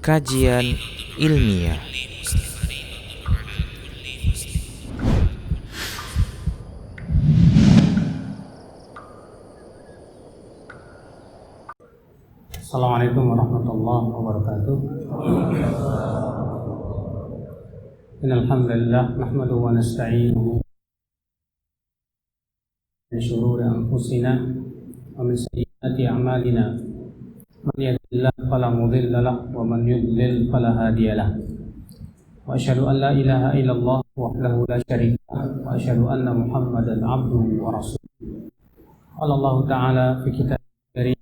Kajian ilmiah. Assalamualaikum warahmatullahi wabarakatuh. Innal hamdalillah nahmaduhu wa nasta'inuhu min shururi anfusina wa min sayyiati a'malina. Man yahdihillahu fala mudilla lahu wa man yudlil fala hadiya lahu. Wa asyhadu an la ilaha illallah wahdahu la syarika lahu wa asyhadu anna Muhammadan 'abduhu wa rasuluh. Qala Allah ta'ala fi kitabih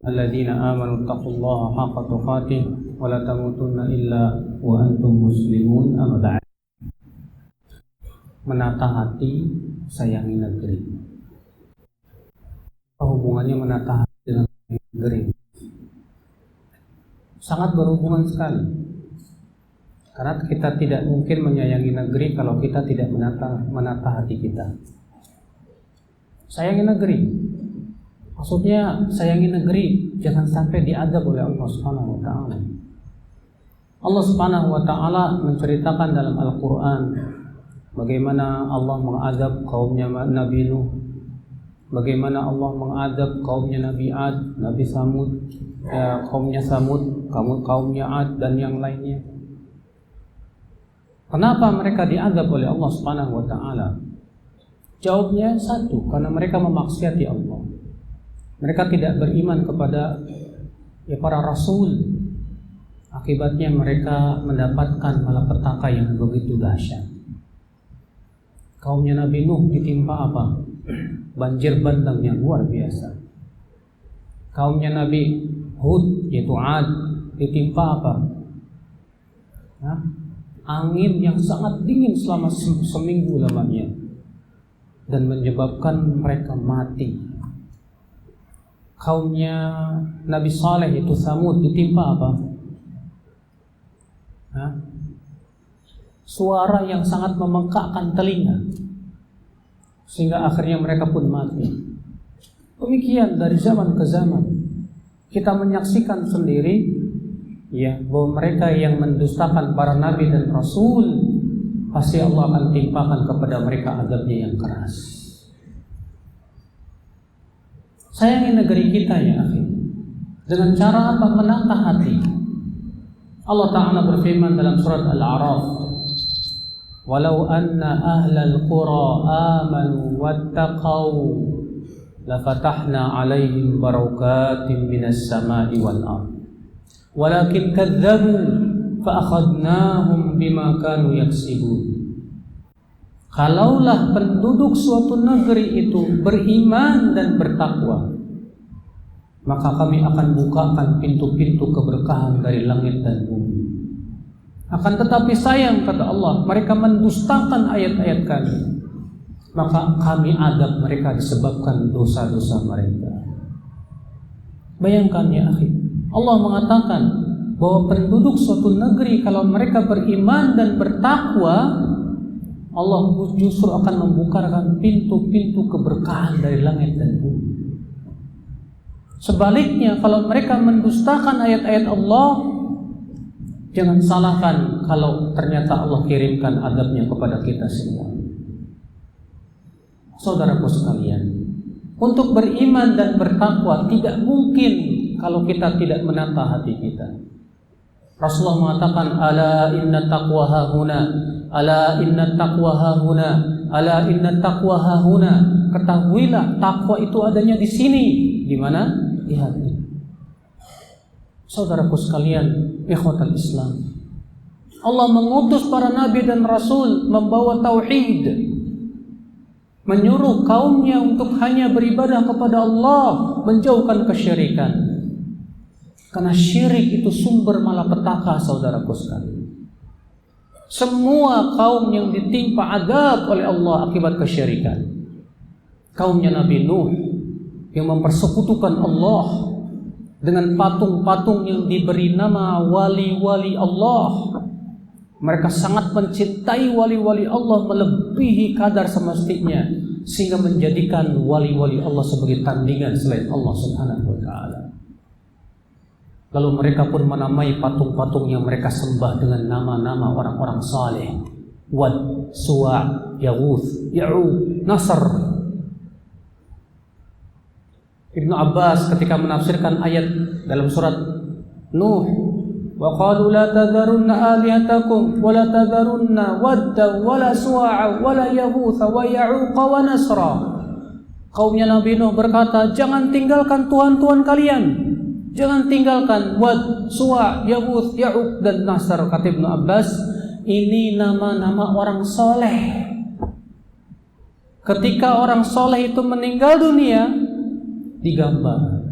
alladzina amanu taqullaha haqqa tuqatih wa la tamutunna illa wa antum muslimun. Amma ba'd. Menata hati, sayangi negeri. Apa hubungannya menata hati dengan negeri? Sangat berhubungan sekali. Karena kita tidak mungkin menyayangi negeri kalau kita tidak menata hati kita. Sayangi negeri. Maksudnya sayangi negeri, jangan sampai diadab oleh Allah Subhanahu wa taala. Allah Subhanahu wa taala menceritakan dalam Al-Qur'an bagaimana Allah mengadab kaumnya Nabi Nuh, bagaimana Allah mengadab kaumnya Nabi Ad, Nabi Samud, kaumnya Samud, kaumnya Ad dan yang lainnya. Kenapa mereka diadab oleh Allah Subhanahu wa taala? Jawabnya satu, karena mereka memaksiati Allah. Mereka tidak beriman kepada para rasul. Akibatnya mereka mendapatkan malapetaka yang begitu dahsyat. Kaumnya Nabi Nuh ditimpa apa? Banjir bandang yang luar biasa. Kaumnya Nabi Hud yaitu Ad ditimpa apa? Angin yang sangat dingin selama seminggu lamanya dan menyebabkan mereka mati. Kaumnya Nabi Saleh itu Samud ditimpa apa? Suara yang sangat memengkakkan telinga sehingga akhirnya mereka pun mati. Demikian dari zaman ke zaman kita menyaksikan sendiri bahwa mereka yang mendustakan para nabi dan rasul pasti Allah akan timpakan kepada mereka azabnya yang keras. Sayangi negeri kita ya akhi. Dengan cara apa? Menata hati. Allah Ta'ala berfirman dalam surat Al-A'raf, "Walau anna ahlal qura amanu wattaqau lafatahna 'alaihim barakatin minas sama'i wal ardh. Walakin kadzdzabu fa akhadnahum bima kanu yaksibun." Kalaulah penduduk suatu negeri itu beriman dan bertakwa, maka kami akan bukakan pintu-pintu keberkahan dari langit dan bumi. Akan tetapi sayang, kata Allah, mereka mendustakan ayat-ayat kami, maka kami adab mereka disebabkan dosa-dosa mereka. Bayangkan ya akhi, Allah mengatakan bahwa penduduk suatu negeri kalau mereka beriman dan bertakwa, Allah justru akan membukakan pintu-pintu keberkahan dari langit dan bumi. Sebaliknya, kalau mereka mendustakan ayat-ayat Allah, jangan salahkan kalau ternyata Allah kirimkan azabnya kepada kita semua. Saudaraku sekalian, untuk beriman dan bertakwa tidak mungkin kalau kita tidak menata hati kita. Rasulullah mengatakan, "Ala inna taqwa hahuna, ala inna taqwa hahuna, ala inna taqwa hahuna." Ketahuilah takwa itu adanya di sini. Di mana? Di hati. Saudaraku sekalian, ikhwatal Islam, Allah mengutus para nabi dan rasul membawa tauhid, menyuruh kaumnya untuk hanya beribadah kepada Allah, menjauhkan kesyirikan. Karena syirik itu sumber malapetaka, saudaraku sekalian. Semua kaum yang ditimpa azab oleh Allah akibat kesyirikan. Kaumnya Nabi Nuh yang mempersekutukan Allah dengan patung-patung yang diberi nama wali-wali Allah. Mereka sangat mencintai wali-wali Allah melebihi kadar semestinya, sehingga menjadikan wali-wali Allah sebagai tandingan selain Allah Subhanahu wa taala. Lalu mereka pun menamai patung-patung yang mereka sembah dengan nama-nama orang-orang saleh. Wad, Suwa', Yaghuth, Ya'uq, Nasr. Ibnu Abbas ketika menafsirkan ayat dalam surat Nuh, wa qalu la tadharunna alihatakum wa la tadharunna wadda wa la suwa'a wa la yaghutha wa ya'uqa wa nasra. Kaumnya Nabi Nuh berkata, jangan tinggalkan tuhan-tuhan kalian. Jangan tinggalkan Wad, Suwa', Yaghuth, Ya'uq dan Nasr. Kata Ibnu Abbas, ini nama-nama orang soleh. Ketika orang soleh itu meninggal dunia, digambar.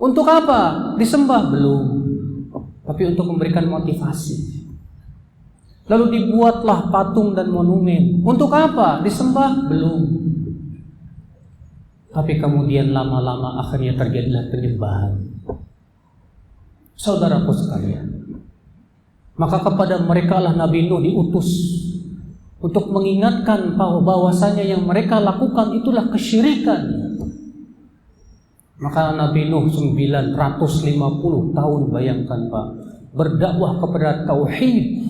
Untuk apa? Disembah? Belum. Tapi untuk memberikan motivasi. Lalu dibuatlah patung dan monumen. Untuk apa? Disembah? Belum. Tapi kemudian lama-lama akhirnya terjadilah penyembahan. Saudaraku sekalian, maka kepada mereka lah Nabi Nuh diutus untuk mengingatkan bahwasanya yang mereka lakukan itulah kesyirikan. Maka Nabi Nuh 950 tahun, bayangkan Pak, berdakwah kepada tauhid.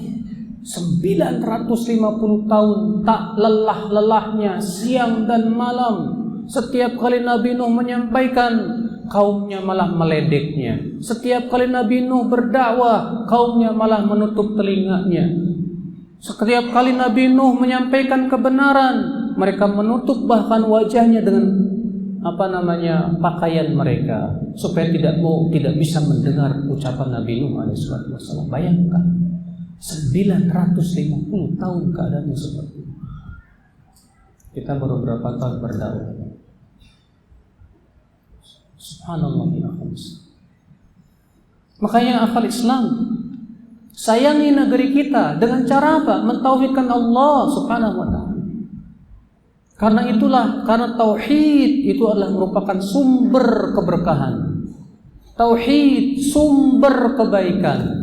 950 tahun tak lelah-lelahnya, siang dan malam. Setiap kali Nabi Nuh menyampaikan, kaumnya malah meledeknya. Setiap kali Nabi Nuh berdakwah, kaumnya malah menutup telinganya. Setiap kali Nabi Nuh menyampaikan kebenaran, mereka menutup bahkan wajahnya dengan pakaian mereka, supaya tidak bisa mendengar ucapan Nabi Nuh alaihissalam. Bayangkan 950 tahun keadaannya seperti itu. Kita baru berapa tahun berdakwah? Subhanallah ya khamis. Makanya akal Islam, sayangi negeri kita dengan cara apa? Mentauhidkan Allah Subhanahu wa ta'ala. Karena tauhid itu adalah merupakan sumber keberkahan. Tauhid sumber kebaikan.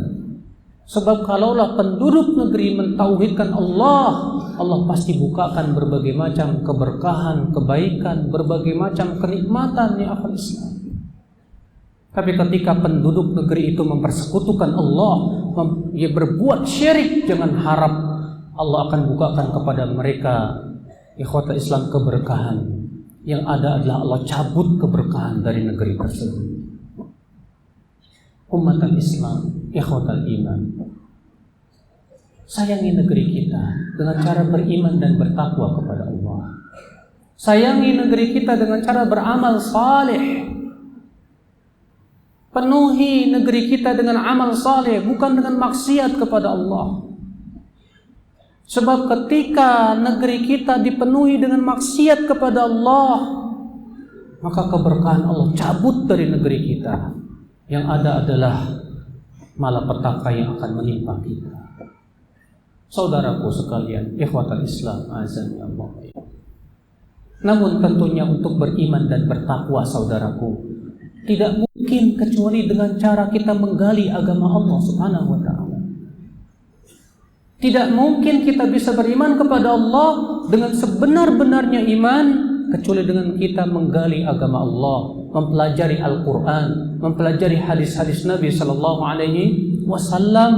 Sebab kalaulah penduduk negeri mentauhidkan Allah, Allah pasti bukakan berbagai macam keberkahan, kebaikan, berbagai macam kenikmatan ya akal Islam. Tapi ketika penduduk negeri itu mempersekutukan Allah, dia berbuat syirik, jangan harap Allah akan bukakan kepada mereka ikhwatul Islam keberkahan. Yang ada adalah Allah cabut keberkahan dari negeri tersebut. Umat Islam, ikhwatul iman, sayangi negeri kita dengan cara beriman dan bertakwa kepada Allah. Sayangi negeri kita dengan cara beramal saleh. Penuhi negeri kita dengan amal saleh, bukan dengan maksiat kepada Allah. Sebab ketika negeri kita dipenuhi dengan maksiat kepada Allah, maka keberkahan Allah cabut dari negeri kita. Yang ada adalah malapetaka yang akan menimpa kita. Saudaraku sekalian, ikhwatul Islam, azan ya Allah. Namun tentunya untuk beriman dan bertakwa, saudaraku, tidak mungkin kecuali dengan cara kita menggali agama Allah Subhanahu wa ta'ala. Tidak mungkin kita bisa beriman kepada Allah dengan sebenar-benarnya iman kecuali dengan kita menggali agama Allah, mempelajari Al-Quran, mempelajari hadis-hadis Nabi Sallallahu Alaihi Wasallam.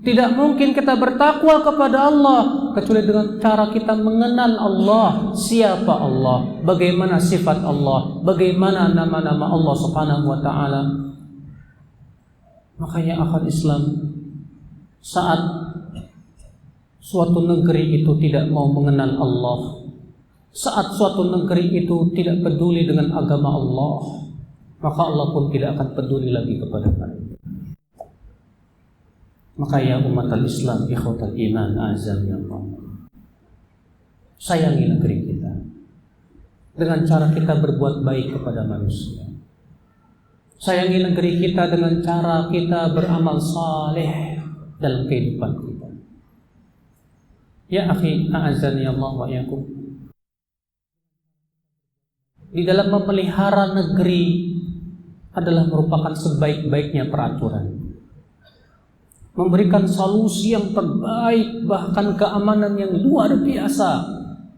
Tidak mungkin kita bertakwa kepada Allah kecuali dengan cara kita mengenal Allah, siapa Allah, bagaimana sifat Allah, bagaimana nama-nama Allah Subhanahu wa ta'ala. Makanya akal Islam, saat suatu negeri itu tidak mau mengenal Allah, saat suatu negeri itu tidak peduli dengan agama Allah, maka Allah pun tidak akan peduli lagi kepada mereka. Maka ya umat al-Islam, ikhwatal iman, azam ya Allah, sayangi negeri kita dengan cara kita berbuat baik kepada manusia. Sayangi negeri kita dengan cara kita beramal saleh dalam kehidupan kita. Ya akhi, a'azani Allah wa yakum. Di dalam memelihara negeri adalah merupakan sebaik-baiknya peraturan. Memberikan solusi yang terbaik, bahkan keamanan yang luar biasa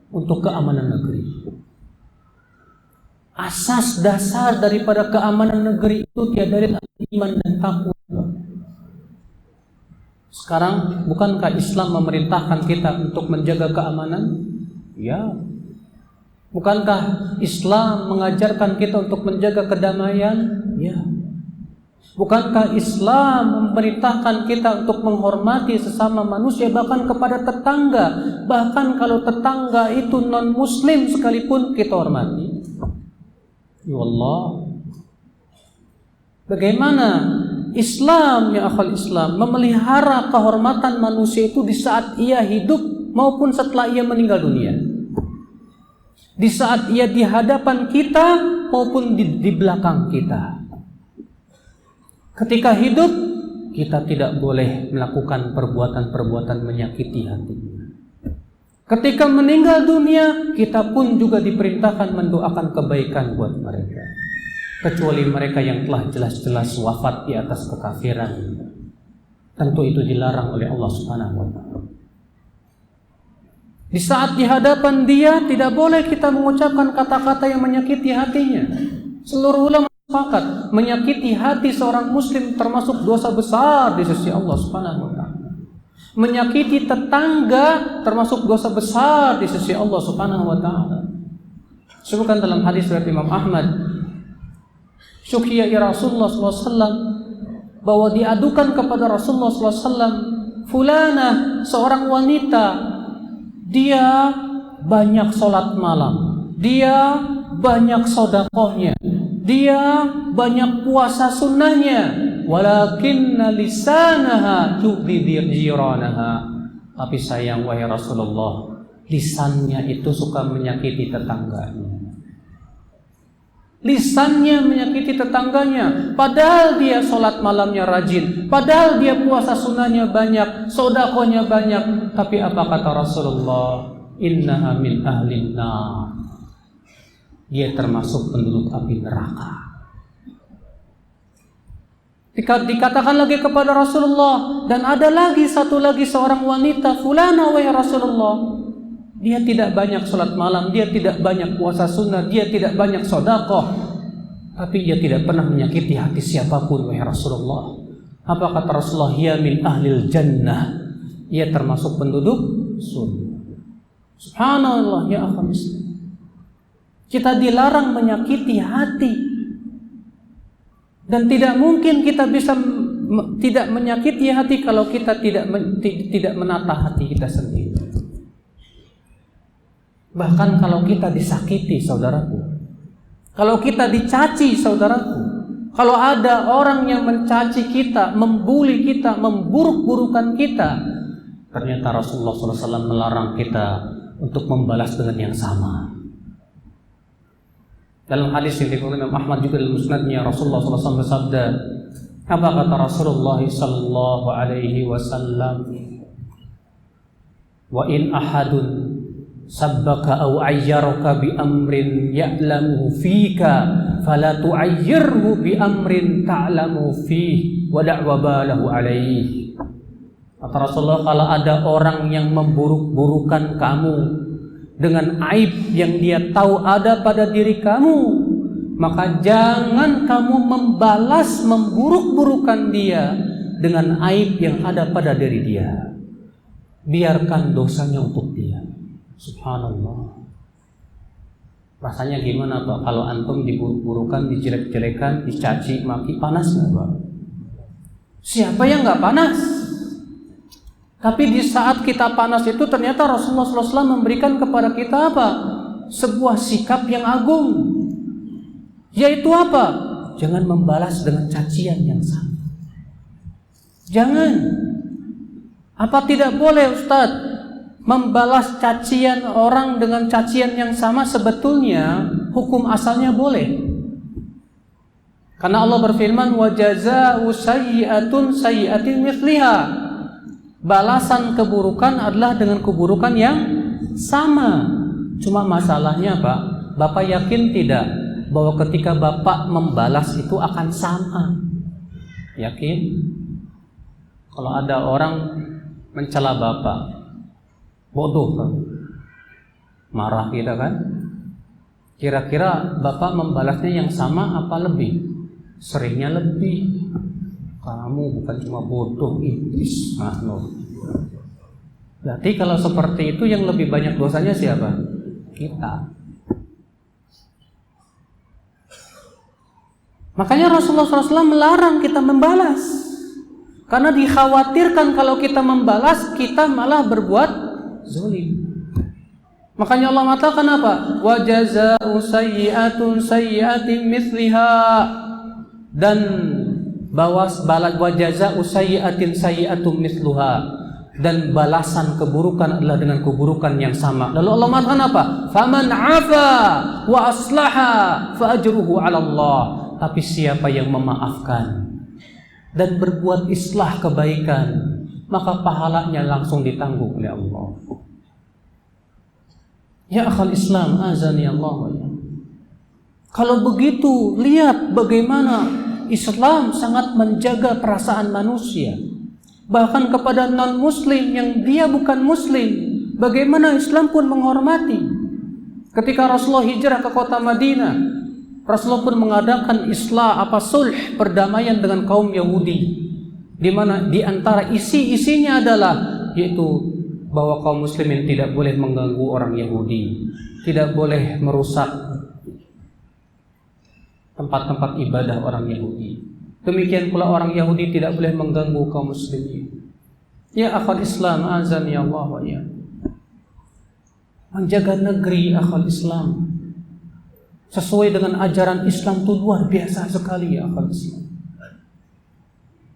untuk keamanan negeri. Asas dasar daripada keamanan negeri itu tiada lain adalah iman dan takwa. Sekarang bukankah Islam memerintahkan kita untuk menjaga keamanan? Ya. Bukankah Islam mengajarkan kita untuk menjaga kedamaian? Ya. Bukankah Islam memerintahkan kita untuk menghormati sesama manusia, bahkan kepada tetangga? Bahkan kalau tetangga itu non-muslim sekalipun kita hormati. Ya Allah. Bagaimana Islam, ya akhal Islam, memelihara kehormatan manusia itu di saat ia hidup maupun setelah ia meninggal dunia. Di saat ia di hadapan kita maupun di belakang kita. Ketika hidup, kita tidak boleh melakukan perbuatan-perbuatan menyakiti hatinya. Ketika meninggal dunia, kita pun juga diperintahkan mendoakan kebaikan buat mereka. Kecuali mereka yang telah jelas-jelas wafat di atas kekafiran. Tentu itu dilarang oleh Allah Subhanahu wa ta'ala. Di saat di hadapan dia, tidak boleh kita mengucapkan kata-kata yang menyakiti hatinya. Seluruh ulama sepakat, menyakiti hati seorang muslim termasuk dosa besar di sisi Allah Subhanahu wa ta'ala. Menyakiti tetangga termasuk dosa besar di sisi Allah Subhanahu wa ta'ala. Sebutkan dalam hadis riwayat Imam Ahmad, syukiya Rasulullah SAW, bahwa diadukan kepada Rasulullah SAW, fulana, seorang wanita, dia banyak sholat malam, dia banyak sodakohnya, dia banyak puasa sunnahnya, walakinna lisanaha tu'dhi jiranaha. Tapi sayang wahai Rasulullah, lisannya itu suka menyakiti tetangganya. Lisannya menyakiti tetangganya, padahal dia sholat malamnya rajin, padahal dia puasa sunnahnya banyak, sodakohnya banyak. Tapi apa kata Rasulullah? Innaha min ahlin nar. Dia termasuk penduduk api neraka. Dikatakan lagi kepada Rasulullah, dan ada lagi satu lagi seorang wanita, fulana wahai Rasulullah, dia tidak banyak sholat malam, dia tidak banyak puasa sunnah, dia tidak banyak sodakoh, tapi dia tidak pernah menyakiti hati siapapun wahai Rasulullah. Apa kata Rasulullah? Hiya min ahlil jannah. Ia termasuk penduduk surga. Subhanallah ya akhal Islam. Kita dilarang menyakiti hati. Dan tidak mungkin kita bisa tidak menyakiti hati kalau kita tidak menata hati kita sendiri. Bahkan kalau kita disakiti, saudaraku, kalau kita dicaci, saudaraku, kalau ada orang yang mencaci kita, membuli kita, memburuk-burukan kita, ternyata Rasulullah SAW melarang kita untuk membalas dengan yang sama. Dalam hadis yang diriwayatkan Imam Ahmad juga dalam musnadnya, Rasulullah SAW bersabda, apa kata Rasulullah sallallahu alaihi wasallam? Wa in ahadun sabbaka aw ayyaraka bi amrin ya'lamu fika fala tu'ayyirhu bi amrin ta'lamu fihi wa da'wa balahu alaihi. Kata Rasulullah, kalau ada orang yang memburuk-burukan kamu dengan aib yang dia tahu ada pada diri kamu, maka jangan kamu membalas memburuk-burukan dia dengan aib yang ada pada diri dia. Biarkan dosanya untuk dia. Subhanallah. Rasanya gimana Pak kalau antum diburuk-burukan, dijelek-jelekan, dicaci, maki, panas nggak Pak? Siapa yang nggak panas? Tapi di saat kita panas itu ternyata Rasulullah SAW memberikan kepada kita apa? Sebuah sikap yang agung. Yaitu apa? Jangan membalas dengan cacian yang sama. Jangan. Apa tidak boleh Ustadz membalas cacian orang dengan cacian yang sama? Sebetulnya hukum asalnya boleh. Karena Allah berfirman, wa jazaa'u sayyi'atun sayyi'atin mithliha. Balasan keburukan adalah dengan keburukan yang sama. Cuma masalahnya Pak, Bapak yakin tidak bahwa ketika Bapak membalas itu akan sama? Yakin? Kalau ada orang mencela Bapak, bodoh kan? Marah kita kan? Kira-kira Bapak membalasnya yang sama apa lebih? Seringnya lebih. Kamu bukan cuma bodoh, iblis. Berarti kalau seperti itu yang lebih banyak dosanya siapa? Kita. Makanya Rasulullah SAW melarang kita membalas, karena dikhawatirkan kalau kita membalas kita malah berbuat zalim. Makanya Allah mengatakan apa? Wa jazaa'u sayyi'atun sayyi'atin mithliha, dan balas wa jazaa'u sayyi'atin sayyi'atun mithluha, dan balasan keburukan adalah dengan keburukan yang sama. Lalu Allah mengatakan apa? Faman 'afa wa aslaha fa ajruhu 'ala Allah. Tapi siapa yang memaafkan dan berbuat islah kebaikan, maka pahalanya langsung ditanggung oleh Allah. Ya akhal Islam, azani Allah. Kalau begitu, lihat bagaimana Islam sangat menjaga perasaan manusia. Bahkan kepada non-muslim yang dia bukan muslim, bagaimana Islam pun menghormati. Ketika Rasulullah hijrah ke kota Madinah, Rasulullah pun mengadakan sulh, perdamaian dengan kaum Yahudi, di mana di antara isinya adalah yaitu bahwa kaum muslimin tidak boleh mengganggu orang Yahudi, tidak boleh merusak tempat-tempat ibadah orang Yahudi. Demikian pula orang Yahudi tidak boleh mengganggu kaum muslimin. Ya akhal Islam, azani Allah wa ya. Menjaga negeri akhal Islam sesuai dengan ajaran Islam itu luar biasa sekali ya akhal Islam.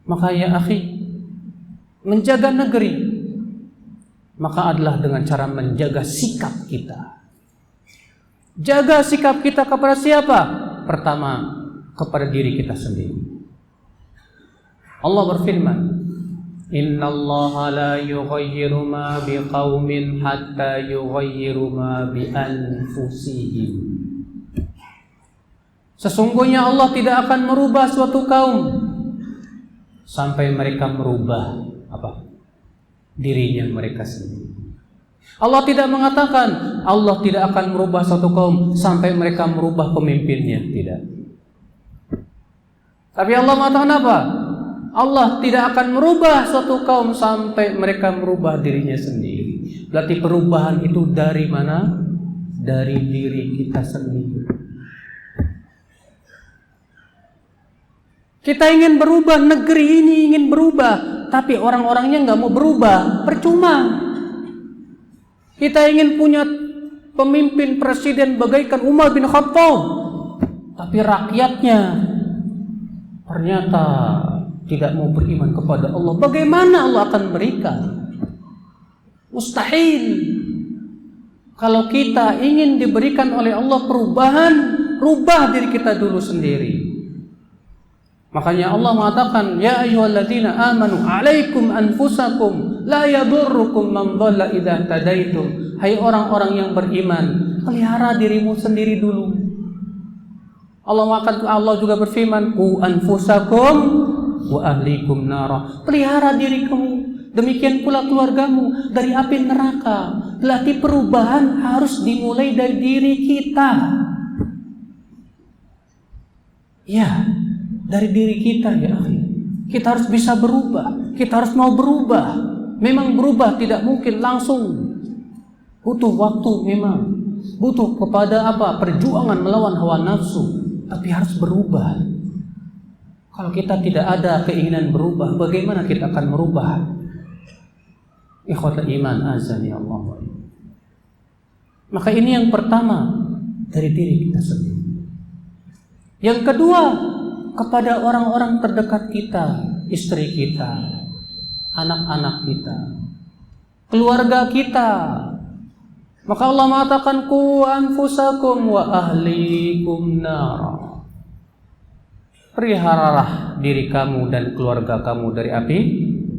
Maka ya akhi, menjaga negeri maka adalah dengan cara menjaga sikap kita. Jaga sikap kita kepada siapa? Pertama, kepada diri kita sendiri. Allah berfirman, Innallaha la yughayyiru ma biqaumin hatta yughayyiru ma bi anfusihim. Sesungguhnya Allah tidak akan merubah suatu kaum sampai mereka merubah apa? Dirinya mereka sendiri. Allah tidak mengatakan Allah tidak akan merubah suatu kaum sampai mereka merubah pemimpinnya, tidak. Tapi Allah mengatakan apa? Allah tidak akan merubah suatu kaum sampai mereka merubah dirinya sendiri. Berarti perubahan itu dari mana? Dari diri kita sendiri. Kita ingin berubah, negeri ini ingin berubah, tapi orang-orangnya nggak mau berubah, percuma. Kita ingin punya pemimpin presiden bagaikan Umar bin Khattab, tapi rakyatnya ternyata tidak mau beriman kepada Allah. Bagaimana Allah akan berikan? Mustahil. Kalau kita ingin diberikan oleh Allah perubahan, rubah diri kita dulu sendiri. Makanya Allah mengatakan, Ya ayyuhalladzina amanu alaikum anfusakum la yadurrukum man dhalla idza tadaitum. Hai orang-orang yang beriman, pelihara dirimu sendiri dulu. Allah juga berfirman, Qu anfusakum wa ahlikum nara. Pelihara diri kamu, demikian pula keluargamu dari api neraka. Berarti perubahan harus dimulai dari diri kita. Ya, dari diri kita ya akhi. Kita harus bisa berubah. Kita harus mau berubah. Memang berubah tidak mungkin langsung. Butuh waktu memang. Butuh kepada apa? Perjuangan melawan hawa nafsu. Tapi harus berubah. Kalau kita tidak ada keinginan berubah, bagaimana kita akan merubah? Ikhwatul iman, azani Allah. Maka ini yang pertama, dari diri kita sendiri. Yang kedua, kepada orang-orang terdekat kita, istri kita, anak-anak kita, keluarga kita. Maka Allah mengatakan, Qu anfusakum wa ahlikum nara. Peliharalah diri kamu dan keluarga kamu dari api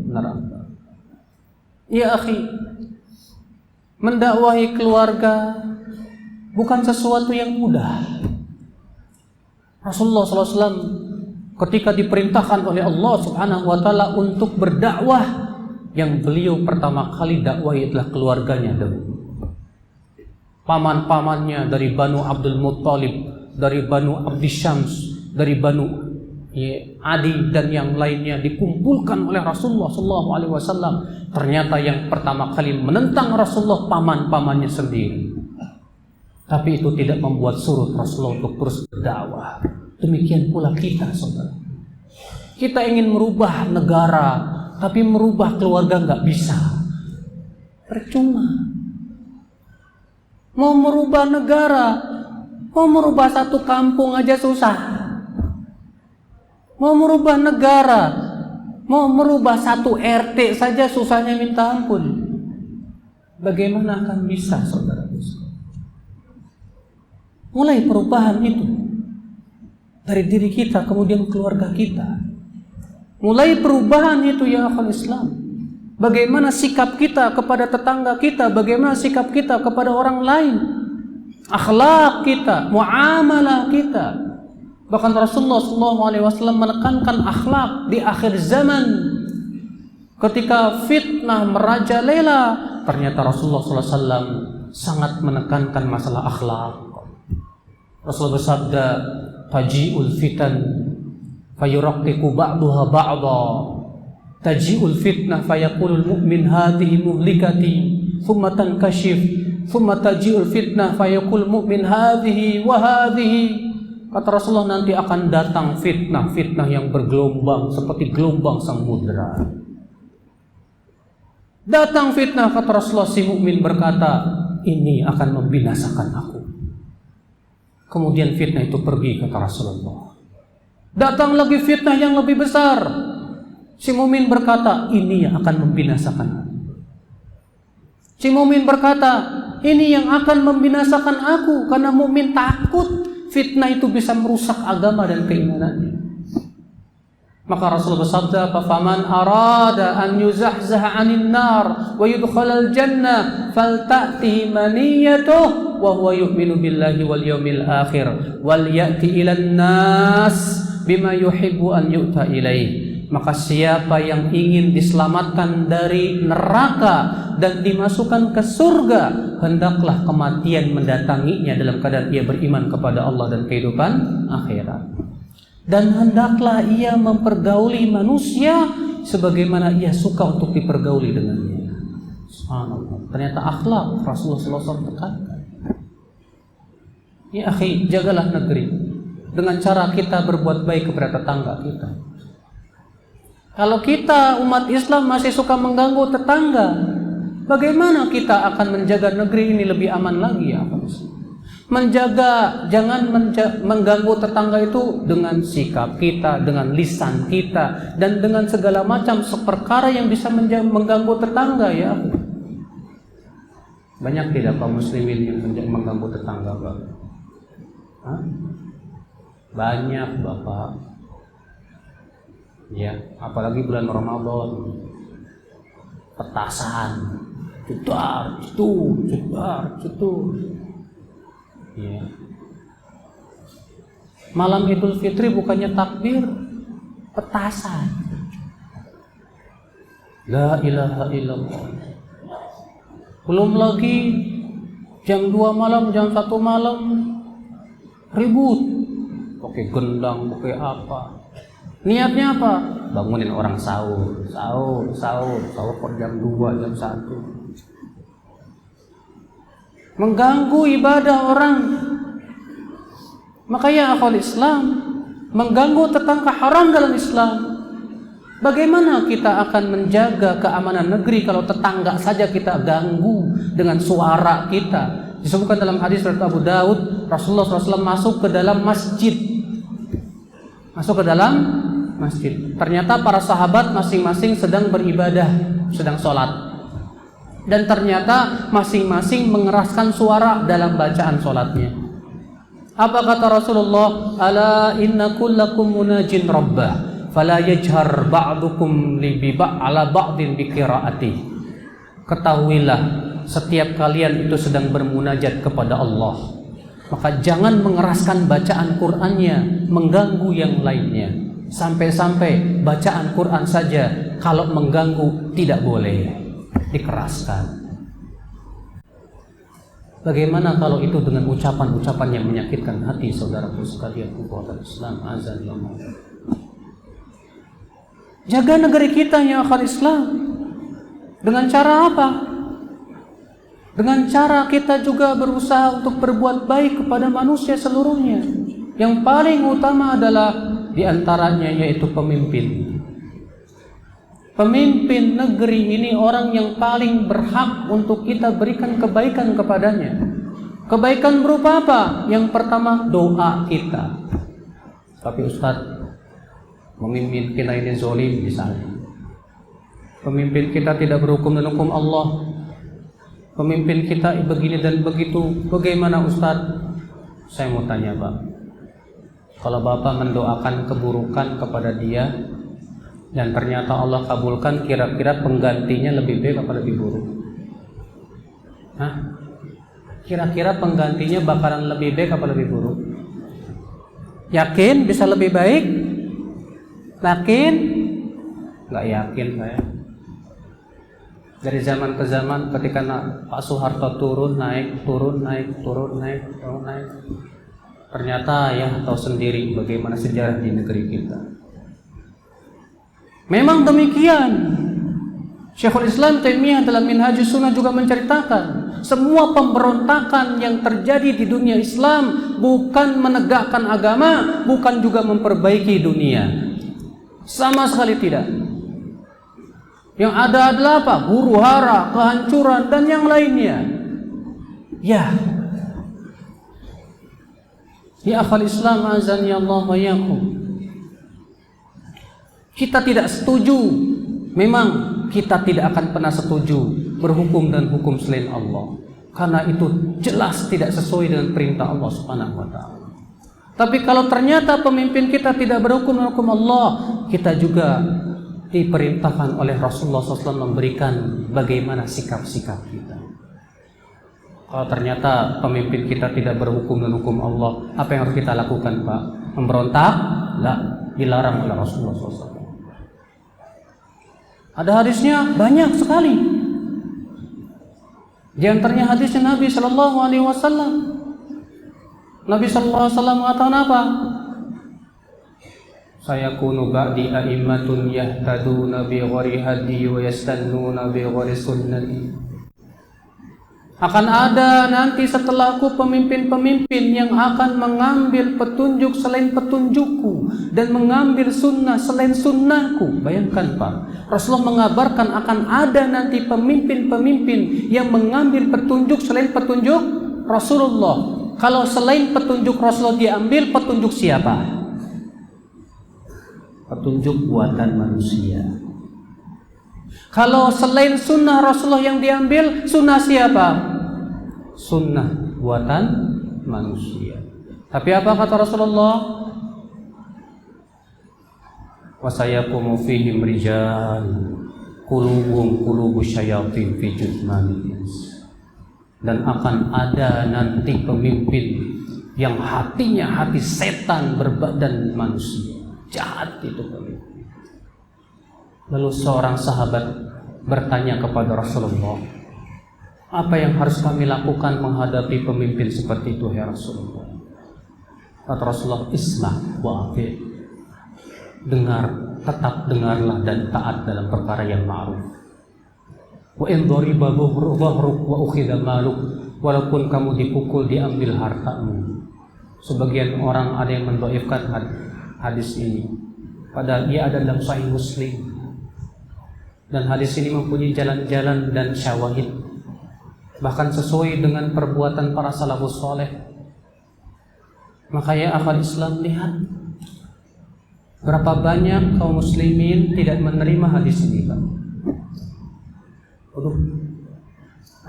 neraka. Ya akhi, mendakwahi keluarga bukan sesuatu yang mudah. Rasulullah SAW ketika diperintahkan oleh Allah Subhanahu wa taala untuk berdakwah, yang beliau pertama kali dakwahi adalah keluarganya dahulu. paman-pamannya dari Banu Abdul Muttalib, dari Banu Abdi Syams, dari Banu Adi dan yang lainnya dikumpulkan oleh Rasulullah SAW. Ternyata yang pertama kali menentang Rasulullah paman-pamannya sendiri. Tapi itu tidak membuat surut Rasulullah untuk terus berdakwah. Demikian pula kita, saudara. Kita ingin merubah negara, tapi merubah keluarga nggak bisa. Percuma. Mau merubah negara, mau merubah satu kampung aja susah. Mau merubah negara, mau merubah satu RT saja susahnya minta ampun. Bagaimana akan bisa, saudara? Mulai perubahan itu dari diri kita, kemudian keluarga kita. Mulai perubahan itu, ya akhwal Islam. Bagaimana sikap kita kepada tetangga kita, bagaimana sikap kita kepada orang lain, akhlak kita, muamalah kita. Bahkan Rasulullah SAW menekankan akhlak di akhir zaman. Ketika fitnah merajalela, ternyata Rasulullah SAW sangat menekankan masalah akhlak. Rasulullah bersabda, taji'ul fitan fayuraqqiqu ba'duha ba'dha. Taji'ul fitnah fayaqulul mu'min hadhihi muhlikati, thumma tankashif, thumma taji'ul fitnah fayaqul mu'min hadhihi wa hadhihi. Kata Rasulullah, nanti akan datang fitnah yang bergelombang seperti gelombang samudera. Datang fitnah, kata Rasulullah, si mukmin berkata, ini akan membinasakan aku. Kemudian fitnah itu pergi, kata Rasulullah. Datang lagi fitnah yang lebih besar. Si mukmin berkata, ini yang akan membinasakan aku. Si mukmin berkata, ini yang akan membinasakan aku, karena mukmin takut fitnah itu bisa merusak agama dan keimanannya. Maka Rasulullah bersabda, "Faman arada an yuzahzaha 'anil nar wa yudkhalal jannah falta'tihi maniyatuh wa huwa yu'minu billahi wal yawmil akhir wal ya'ti ilan nas bima yuhibbu an yu'ta ilaih." Maka siapa yang ingin diselamatkan dari neraka dan dimasukkan ke surga, hendaklah kematian mendatanginya dalam keadaan ia beriman kepada Allah dan kehidupan akhirat. Dan hendaklah ia mempergauli manusia sebagaimana ia suka untuk dipergauli dengannya. Subhanallah. Ternyata akhlak Rasulullah SAW tekankan. Ya akhi, jagalah negeri dengan cara kita berbuat baik kepada tetangga kita. Kalau kita umat Islam masih suka mengganggu tetangga, bagaimana kita akan menjaga negeri ini lebih aman lagi, ya? Menjaga, jangan mengganggu tetangga itu dengan sikap kita, dengan lisan kita, dan dengan segala macam perkara yang bisa mengganggu tetangga, ya. Banyak tidak kaum muslimin yang mengganggu tetangga, Pak? Hah? Banyak, Bapak. Ya, apalagi bulan Ramadan, petasan, cetar, cetar. Ya. Malam Idul Fitri bukannya takbir, petasan. La ilaha illallah. Belum lagi jam 2 malam, jam 1 malam ribut, pakai gendang, pakai apa. Niatnya apa? Bangunin orang sahur kok jam 2, jam 1. Mengganggu ibadah orang. Makanya akhwal Islam, mengganggu tetangga haram dalam Islam. Bagaimana kita akan menjaga keamanan negeri kalau tetangga saja kita ganggu dengan suara kita? Disebutkan dalam hadis dari Abu Daud, Rasulullah SAW masuk ke dalam masjid. Ternyata para sahabat masing-masing sedang beribadah, sedang sholat. Dan ternyata masing-masing mengeraskan suara dalam bacaan sholatnya. Apa kata Rasulullah? Ala inna kullakum munajin rabbah fala yajhar ba'dukum ala ba'din biqiraati. Ketahuilah, setiap kalian itu sedang bermunajat kepada Allah. Maka jangan mengeraskan bacaan Qur'annya mengganggu yang lainnya. Sampai-sampai bacaan Quran saja kalau mengganggu tidak boleh dikeraskan. Bagaimana kalau itu dengan ucapan-ucapan yang menyakitkan hati saudaraku sekalian, ukhuwatul Islam, azan ya Allah. Jaga negeri kita ya akhwat Islam. Dengan cara apa? Dengan cara kita juga berusaha untuk berbuat baik kepada manusia seluruhnya. Yang paling utama adalah diantaranya yaitu pemimpin. Pemimpin negeri ini orang yang paling berhak untuk kita berikan kebaikan kepadanya. Kebaikan berupa apa? Yang pertama, doa kita. Tapi Ustaz, pemimpin kita ini zalim misalnya. Pemimpin kita tidak berhukum dengan hukum Allah. Pemimpin kita begini dan begitu. Bagaimana Ustaz? Saya mau tanya Pak. Kalau Bapak mendoakan keburukan kepada dia dan ternyata Allah kabulkan, kira-kira penggantinya lebih baik apa lebih buruk? Hah? Kira-kira penggantinya bakalan lebih baik apa lebih buruk? Yakin bisa lebih baik? Yakin? Nggak yakin saya. Dari zaman ke zaman ketika Pak Soeharto turun naik. Ternyata ya tahu sendiri bagaimana sejarah di negeri kita. Memang demikian. Syekhul Islam Taimiyah dalam Minhajus Sunnah juga menceritakan semua pemberontakan yang terjadi di dunia Islam bukan menegakkan agama, bukan juga memperbaiki dunia. Sama sekali tidak. Yang ada adalah apa? Huru-hara, kehancuran dan yang lainnya. Ya. Ya akhwal Islam azan ya Allah wa iyyakum. Kita tidak setuju, memang kita tidak akan pernah setuju berhukum dan hukum selain Allah, karena itu jelas tidak sesuai dengan perintah Allah Subhanahu wa taala. Tapi kalau ternyata pemimpin kita tidak berhukum dengan hukum Allah, kita juga diperintahkan oleh Rasulullah SAW memberikan bagaimana sikap-sikap kita. Kalau ternyata pemimpin kita tidak berhukum dengan hukum Allah, apa yang harus kita lakukan Pak? Memberontak? Tidak, dilarang oleh Rasulullah SAW. Ada hadisnya banyak sekali. Di antaranya hadisnya Nabi Sallallahu Alaihi Wasallam. Nabi Sallallahu Alaihi Wasallam mengatakan apa? Sayakunu ba'di a'immatun yahtaduna bi ghairi hadi wa yastannuna bi ghairi sunnati. Akan ada nanti setelahku pemimpin-pemimpin yang akan mengambil petunjuk selain petunjukku dan mengambil sunnah selain sunnahku. Bayangkan Pak, Rasulullah mengabarkan akan ada nanti pemimpin-pemimpin yang mengambil petunjuk selain petunjuk Rasulullah. Kalau selain petunjuk Rasulullah diambil, petunjuk siapa? Petunjuk buatan manusia. Kalau selain sunnah Rasulullah yang diambil, sunnah siapa? Sunnah buatan manusia. Tapi apa kata Rasulullah? Wa sayaqumu fihim rijal qulubuhum qulubu syayatin fi juzmanin. Dan akan ada nanti pemimpin yang hatinya hati setan berbadan manusia. Jahat itu pemimpin. Lalu seorang sahabat bertanya kepada Rasulullah, apa yang harus kami lakukan menghadapi pemimpin seperti itu ya Rasulullah? Kata Rasulullah, isma' wa ati'. Tetap dengarlah dan taat dalam perkara yang ma'ruf. Wa in dhariba dhahruk wa ukhidha maluk. Walaupun kamu dipukul, diambil hartamu. Sebagian orang ada yang mendhaifkan hadis ini, padahal ia ada dalam Sahih Muslim. Dan hadis ini mempunyai jalan-jalan dan syawahid, bahkan sesuai dengan perbuatan para salafus soleh. Maka ya akhwat Islam, lihat berapa banyak kaum muslimin tidak menerima hadis ini Pak.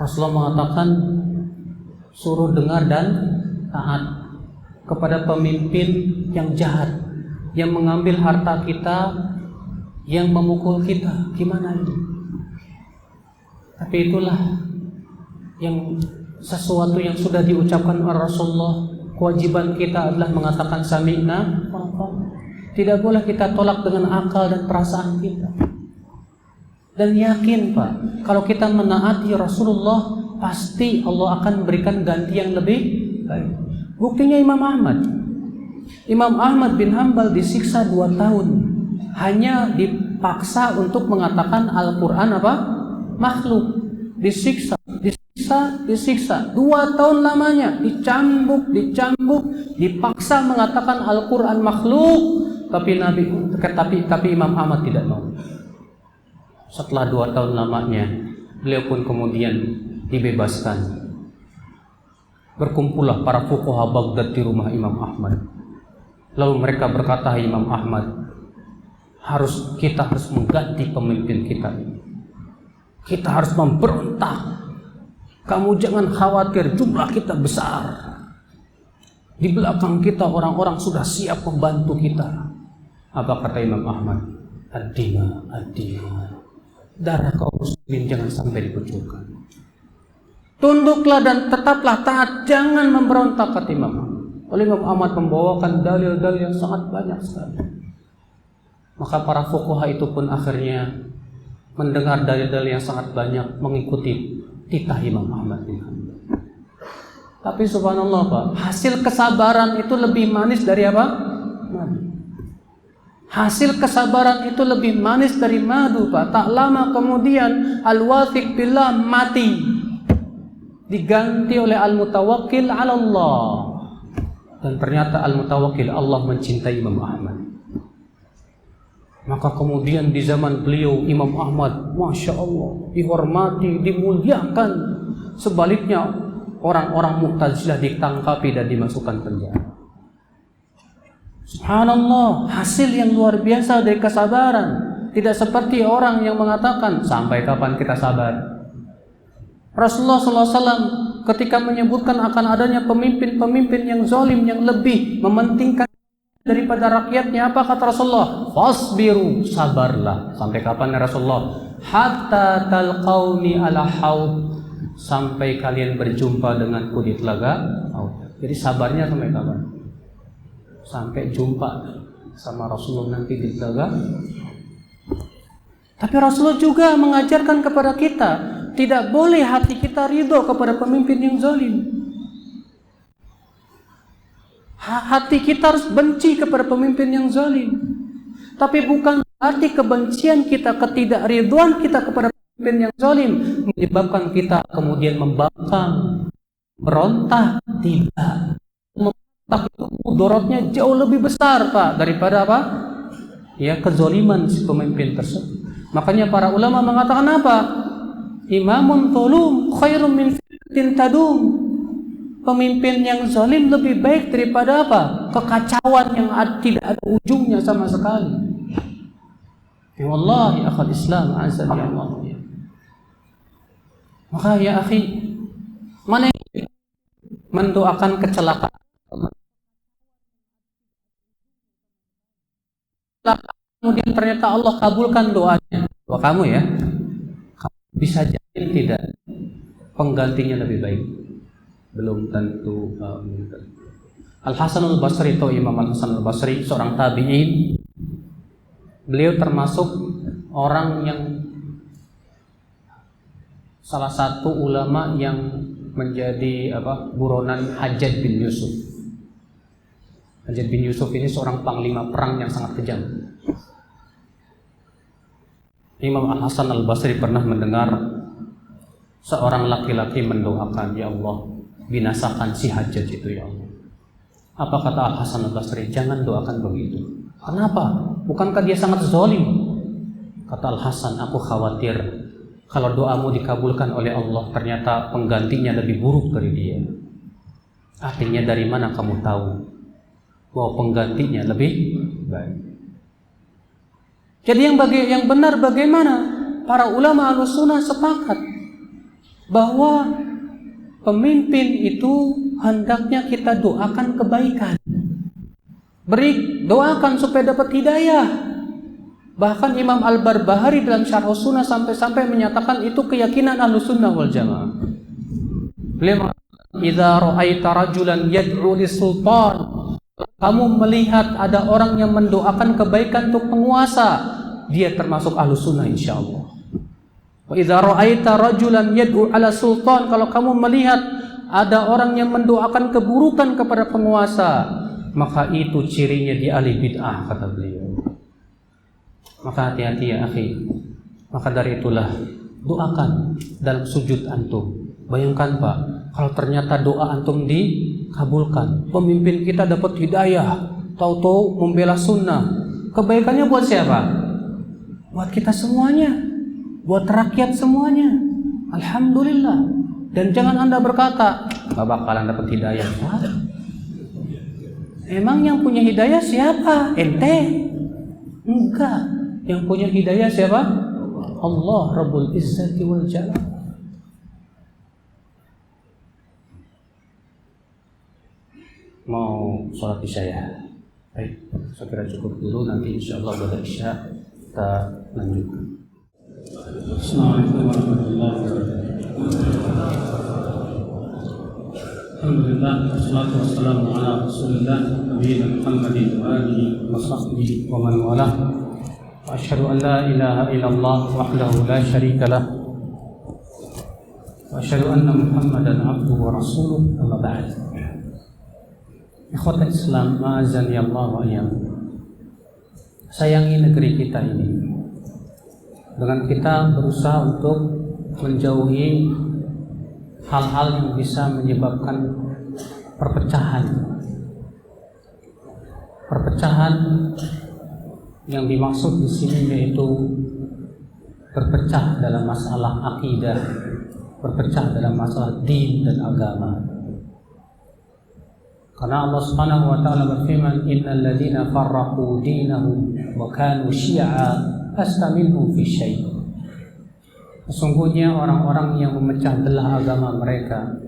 Rasulullah mengatakan suruh dengar dan taat kepada pemimpin yang jahat, yang mengambil harta kita, yang memukul kita. Gimana itu? Tapi itulah yang sesuatu yang sudah diucapkan oleh Rasulullah. Kewajiban kita adalah mengatakan sami'na wa ata'na. Tidak boleh kita tolak dengan akal dan perasaan kita. Dan yakin Pak, kalau kita menaati Rasulullah, pasti Allah akan berikan ganti yang lebih baik. Buktinya Imam Ahmad. Imam Ahmad bin Hanbal disiksa 2 tahun. Hanya dipaksa untuk mengatakan Al-Quran apa? Makhluk. Disiksa. 2 tahun lamanya. Dicambuk. Dipaksa mengatakan Al-Quran makhluk. Tapi Imam Ahmad tidak mau. Setelah 2 tahun lamanya, beliau pun kemudian dibebaskan. Berkumpullah para fuqaha Baghdad di rumah Imam Ahmad. Lalu mereka berkata, Imam Ahmad, kita harus mengganti pemimpin kita ini. Kita harus memberontak. Kamu jangan khawatir, jumlah kita besar. Di belakang kita orang-orang sudah siap membantu kita. Apa kata Imam Ahmad? Ad-dima. Darah kaum muslimin jangan sampai dikucurkan. Tunduklah dan tetaplah taat, jangan memberontak, kata Imam Ahmad. Oleh Imam Ahmad membawakan dalil-dalil yang sangat banyak sekali. Maka para fuqaha itu pun akhirnya mendengar dalil-dalil yang sangat banyak, mengikuti titah Imam Ahmad bin Hanbal. Tapi subhanallah Pak, hasil kesabaran itu lebih manis dari apa? Madu. Hasil kesabaran itu lebih manis dari madu Pak. Tak lama kemudian Al-Wathiq billah mati, diganti oleh Al-Mutawakkil ala Allah. Dan ternyata Al-Mutawakkil Allah mencintai Imam Ahmad. Maka kemudian di zaman beliau Imam Ahmad, Masya Allah, dihormati, dimuliakan. Sebaliknya orang-orang Mu'tazilah ditangkapi dan dimasukkan penjara. Subhanallah, hasil yang luar biasa dari kesabaran. Tidak seperti orang yang mengatakan, sampai kapan kita sabar? Rasulullah SAW ketika menyebutkan akan adanya pemimpin-pemimpin yang zalim, yang lebih mementingkan daripada rakyatnya, apa kata Rasulullah? Fasbiru, sabarlah. Sampai kapan ya Rasulullah? Hatta talqauni ala haud, sampai kalian berjumpa denganku di telaga haud. Jadi sabarnya sampai kapan? Sampai jumpa sama Rasulullah nanti di telaga. Tapi Rasulullah juga mengajarkan kepada kita, tidak boleh hati kita ridho kepada pemimpin yang zalim. Hati kita harus benci kepada pemimpin yang zalim. Tapi bukan berarti kebencian kita, ketidakridhoan kita kepada pemimpin yang zalim menyebabkan kita kemudian membangkang, berontak. Tidak. Memberontak itu mudaratnya jauh lebih besar Pak daripada apa? Ya, kezaliman si pemimpin tersebut. Makanya para ulama mengatakan apa? Imamun tulum khairum min fitnatin tadum. Pemimpin yang zalim lebih baik daripada apa? Kekacauan yang tidak ada ujungnya sama sekali. Ya wallahi akhal Islam azza ya Allah. Maka ya akhi, mana yang mendoakan kecelakaan? Kemudian ternyata Allah kabulkan doanya. Doa kamu ya, bisa jadi tidak, penggantinya lebih baik. Belum tentu. Al-Hasan al-Basri, itu Imam Al-Hasan al-Basri, seorang tabi'in. Beliau termasuk orang yang salah satu ulama yang menjadi buronan Hajjaj bin Yusuf. Hajjaj bin Yusuf ini seorang panglima perang yang sangat kejam. Imam Al-Hasan al-Basri pernah mendengar seorang laki-laki mendoakan, ya Allah, binasakan si Hajjaj itu ya Allah. Apa kata Al-Hasan al-Basri? Jangan doakan begitu. Kenapa? Bukankah dia sangat zalim? Kata Al-Hasan, aku khawatir kalau doamu dikabulkan oleh Allah, ternyata penggantinya lebih buruk dari dia. Artinya dari mana kamu tahu bahwa penggantinya lebih baik? Jadi yang benar bagaimana? Para ulama Ahlussunnah sepakat bahwa pemimpin itu hendaknya kita doakan kebaikan. Doakan supaya dapat hidayah. Bahkan Imam Al-Barbahari dalam Syarh Sunnah sampai-sampai menyatakan itu keyakinan Ahlussunnah wal Jamaah. Beliau mengatakan, "Idza ra'aita rajulan yad'u lis-sultan." Kamu melihat ada orang yang mendoakan kebaikan untuk penguasa, dia termasuk Ahlussunnah insyaallah. Wa idza ra'aita rajulan yad'u 'ala sultan, kalau kamu melihat ada orang yang mendoakan keburukan kepada penguasa, maka itu cirinya dia ahli bid'ah, kata beliau. Maka hati-hati ya akhi. Maka dari itulah doakan dalam sujud antum. Bayangkan Pak, kalau ternyata doa antum dikabulkan, pemimpin kita dapat hidayah, tahu-tahu membela sunnah, kebaikannya buat siapa? Buat kita semuanya, buat rakyat semuanya. Alhamdulillah. Dan jangan Anda berkata, gak bakalan dapat hidayah. Emang yang punya hidayah siapa? Ente? Enggak. Yang punya hidayah siapa? Allah Rabbul Izzati wal Jalal. Mau sholat isya ya? Baik, saya kira cukup dulu. Nanti insya Allah pada isya kita lanjutkan. Assalamualaikum warahmatullahi wabarakatuh. Alhamdulillah, wassalatu wassalamu ala Rasulillah nabiyina Muhammadin wa alihi wa sahbihi wa man walah. Wa asyhadu an la ilaha illallah wahdahu la syarika lah. Wa asyhadu anna Muhammadan abduhu wa rasuluh. Amma ba'd. Ikhwatul Islam, ma'azani Allah wa iyyakum. Sayangi negeri kita ini. Dengan kita berusaha untuk menjauhi hal-hal yang bisa menyebabkan perpecahan. Perpecahan yang dimaksud di sini yaitu berpecah dalam masalah akidah, berpecah dalam masalah din dan agama. Karena Allah Subhanahu wa taala berfirman, "Innal ladzina farraqu dinahum wa kanu syi'a lasta minhum fi syai'." Sesungguhnya orang-orang yang memecah belah agama mereka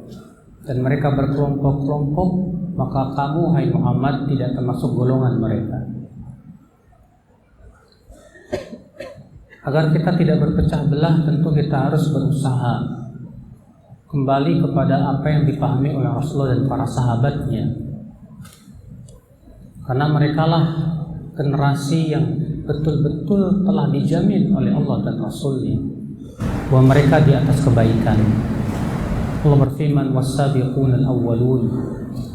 dan mereka berkelompok-kelompok, maka kamu hai Muhammad tidak termasuk golongan mereka. Agar kita tidak berpecah belah, tentu kita harus berusaha kembali kepada apa yang dipahami oleh Rasulullah dan para sahabatnya. Karena merekalah generasi yang betul-betul telah dijamin oleh Allah dan Rasulnya bahwa mereka di atas kebaikan. Allah berfirman, "Was-sabiquna al-awwalun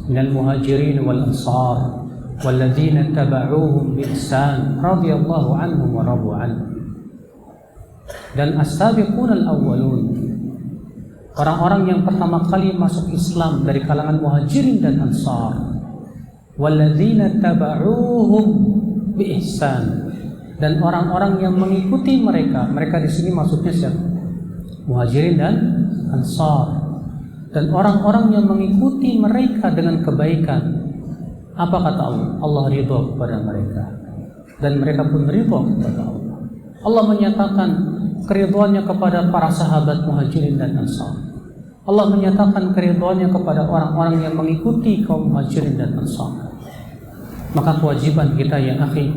minal muhajirin wal ansar walladzina tabauhum bi ihsan radhiyallahu anhum wa radu anhu." Dan as-sabiquna al-awwalun, orang-orang yang pertama kali masuk Islam dari kalangan muhajirin dan ansar, walladzina tabauhum bi ihsan, dan orang-orang yang mengikuti mereka. Mereka di sini maksudnya siapa? Muhajirin dan ansar. Dan orang-orang yang mengikuti mereka dengan kebaikan. Apa kata Allah? Allah ridha kepada mereka dan mereka pun ridha kepada Allah. Allah menyatakan keridhaannya kepada para sahabat muhajirin dan ansar. Allah menyatakan keridhaannya kepada orang-orang yang mengikuti kaum muhajirin dan ansar. Maka kewajiban kita ya akhi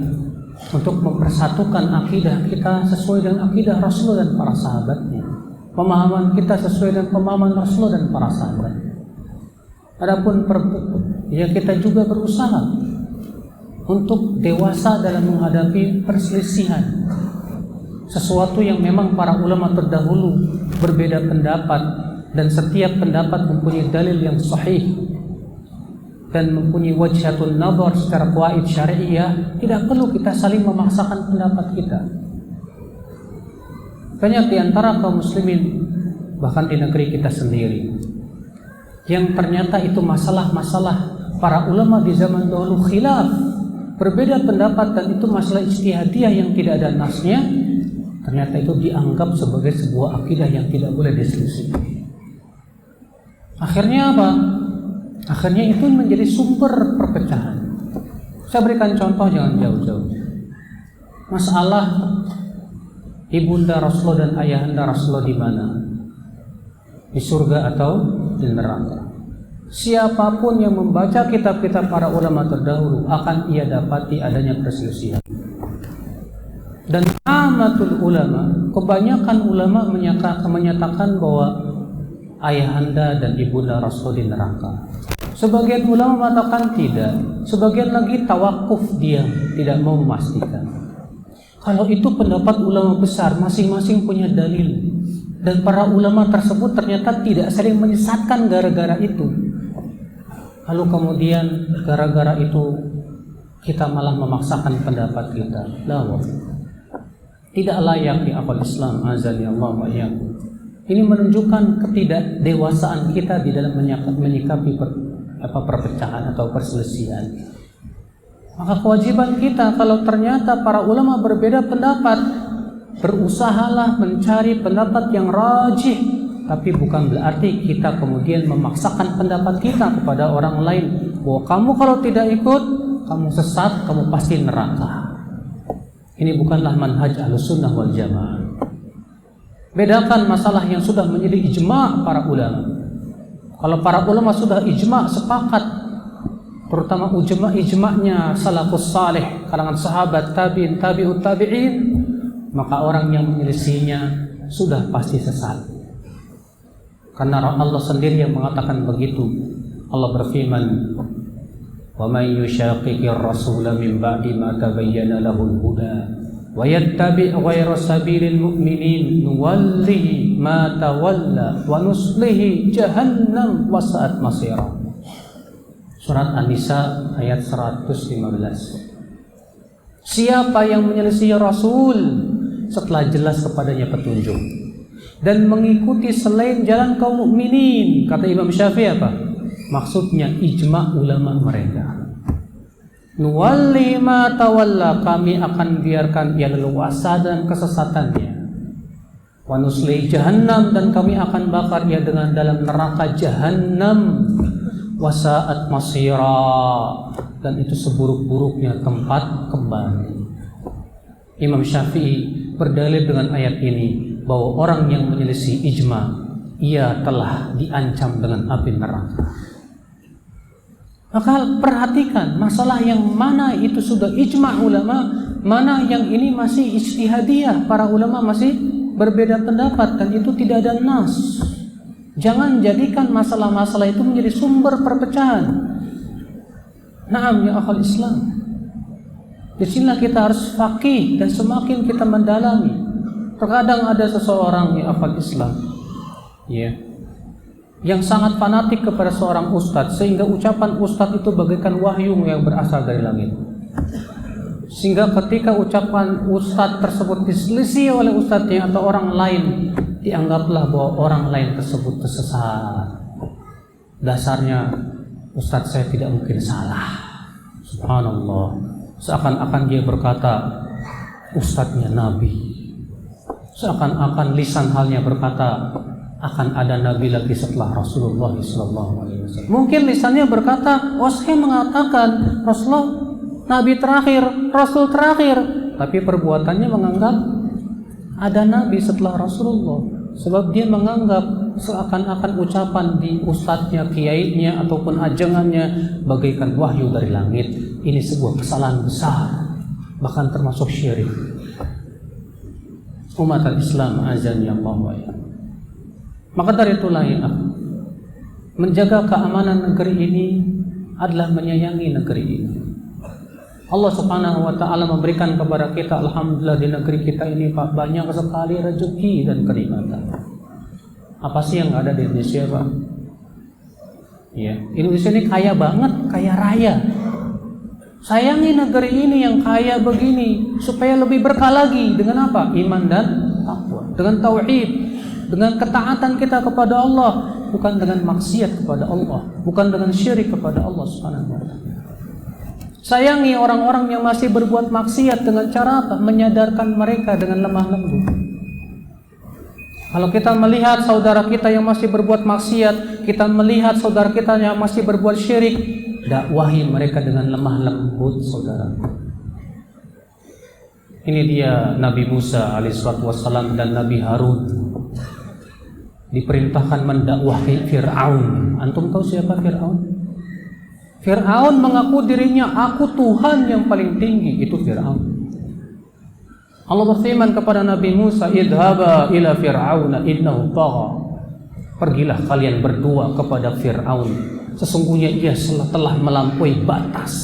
untuk mempersatukan akidah kita sesuai dengan akidah Rasulullah dan para sahabatnya. Pemahaman kita sesuai dengan pemahaman Rasulullah dan para sahabat. Adapun ya kita juga berusaha untuk dewasa dalam menghadapi perselisihan. Sesuatu yang memang para ulama terdahulu berbeda pendapat dan setiap pendapat mempunyai dalil yang sahih dan mempunyai wajhatun nazar secara qawaid syariah, tidak perlu kita saling memaksakan pendapat kita. Banyak di antara kaum muslimin, bahkan di negeri kita sendiri, yang ternyata itu masalah-masalah para ulama di zaman dahulu khilaf, berbeda pendapat, dan itu masalah ijtihadiyah yang tidak ada nasnya, ternyata itu dianggap sebagai sebuah akidah yang tidak boleh diselisih. Akhirnya apa? Akhirnya itu menjadi sumber perpecahan. Saya berikan contoh, jangan jauh-jauh. Masalah ibunda Rasulullah dan ayahanda Rasulullah di mana? Di surga atau di neraka? Siapapun yang membaca kitab-kitab para ulama terdahulu akan ia dapati adanya perselisihan. Dan amatul ulama, kebanyakan ulama menyatakan bahwa ayahanda dan ibunda Rasul di neraka. Sebagian ulama mengatakan tidak, sebagian lagi tawakuf, diam, tidak mau memastikan. Kalau itu pendapat ulama besar, masing-masing punya dalil, dan para ulama tersebut ternyata tidak saling menyesatkan gara-gara itu. Lalu kemudian gara-gara itu kita malah memaksakan pendapat kita. Tidak layak di akal Islam, azani Allah wa iyyakum. Ini menunjukkan ketidakdewasaan kita di dalam menyikapi perpecahan atau perselisihan. Maka kewajiban kita, kalau ternyata para ulama berbeda pendapat, berusahalah mencari pendapat yang rajih, tapi bukan berarti kita kemudian memaksakan pendapat kita kepada orang lain bahwa kamu kalau tidak ikut, kamu sesat, kamu pasti neraka. Ini bukanlah manhaj Ahlussunnah wal Jamaah. Bedakan masalah yang sudah menjadi ijma' para ulama. Kalau para ulama sudah ijma' sepakat, terutama ijma'nya salafus salih, kalangan sahabat, tabi'in, tabi'ut tabi'in, maka orang yang menyelisihinya sudah pasti sesat. Karena Allah sendiri yang mengatakan begitu. Allah berfirman, "Wa may yushaqiqir rasula min ba'di ma tabayyana lahul huda wa yattabi' ghayra sabilil mu'minin nuwallihi ma tawalla wa nuslihi jahannam wa sa'at masira." Surat An-Nisa ayat 115. Siapa yang menyelisihi Rasul setelah jelas kepadanya petunjuk dan mengikuti selain jalan kaum mukminin, kata Imam Syafi'i apa? Maksudnya ijma' ulama mereka. Nuwalli ma tawalla, kami akan biarkan ia leluasa dan kesesatannya. Wa nusli jahannam, dan kami akan bakar ia dengan dalam neraka jahannam. Wa sa'at masira, dan itu seburuk-buruknya tempat kembali. Imam Syafi'i berdalil dengan ayat ini bahwa orang yang menyelisih ijma, ia telah diancam dengan api neraka. Maka perhatikan masalah yang mana itu sudah ijma' ulama, mana yang ini masih ijtihadiyah, para ulama masih berbeda pendapat, dan itu tidak ada nas. Jangan jadikan masalah-masalah itu menjadi sumber perpecahan. Naam ya akhal Islam. Di sinilah kita harus faqih, dan semakin kita mendalami. Terkadang ada seseorang ya akhal Islam, ya, yang sangat fanatik kepada seorang ustadz, sehingga ucapan ustadz itu bagaikan wahyu yang berasal dari langit. Sehingga ketika ucapan ustadz tersebut diselisih oleh ustadznya atau orang lain, dianggaplah bahwa orang lain tersebut tersesat. Dasarnya ustadz saya tidak mungkin salah. Subhanallah. Seakan-akan dia berkata ustadznya nabi. Seakan-akan lisan halnya berkata akan ada nabi lagi setelah Rasulullah SAW. Mungkin lisannya berkata, oh saya mengatakan Rasulullah nabi terakhir, Rasul terakhir, tapi perbuatannya menganggap ada nabi setelah Rasulullah. Sebab dia menganggap seakan-akan ucapan di ustadznya, kiainya ataupun ajangannya bagaikan wahyu dari langit. Ini sebuah kesalahan besar, bahkan termasuk syirik. Umat al-Islam azan ya Allah wa ya. Maka dari itulah ya, menjaga keamanan negeri ini adalah menyayangi negeri ini. Allah Subhanahu wa ta'ala memberikan kepada kita, alhamdulillah, di negeri kita ini Pak, banyak sekali rezeki dan kenikmatan. Apa sih yang ada di Indonesia, Pak? Ya, Indonesia ini kaya banget, kaya raya. Sayangi negeri ini yang kaya begini supaya lebih berkah lagi. Dengan apa? Iman dan takwa, dengan tauhid, dengan ketaatan kita kepada Allah, bukan dengan maksiat kepada Allah, bukan dengan syirik kepada Allah Subhanahu wa ta'ala. Sayangi orang-orang yang masih berbuat maksiat dengan cara apa? Menyadarkan mereka dengan lemah lembut. Kalau kita melihat saudara kita yang masih berbuat maksiat, kita melihat saudara kita yang masih berbuat syirik, dakwahi mereka dengan lemah lembut, saudara. Ini dia Nabi Musa alaihissalam dan Nabi Harun diperintahkan mendakwahi Fir'aun. Antum tahu siapa Fir'aun? Fir'aun mengaku dirinya, aku Tuhan yang paling tinggi. Itu Fir'aun. Allah berfirman kepada Nabi Musa, idhaba ila Fir'auna innahu tagha. Pergilah kalian berdua kepada Fir'aun, sesungguhnya ia telah melampaui batas.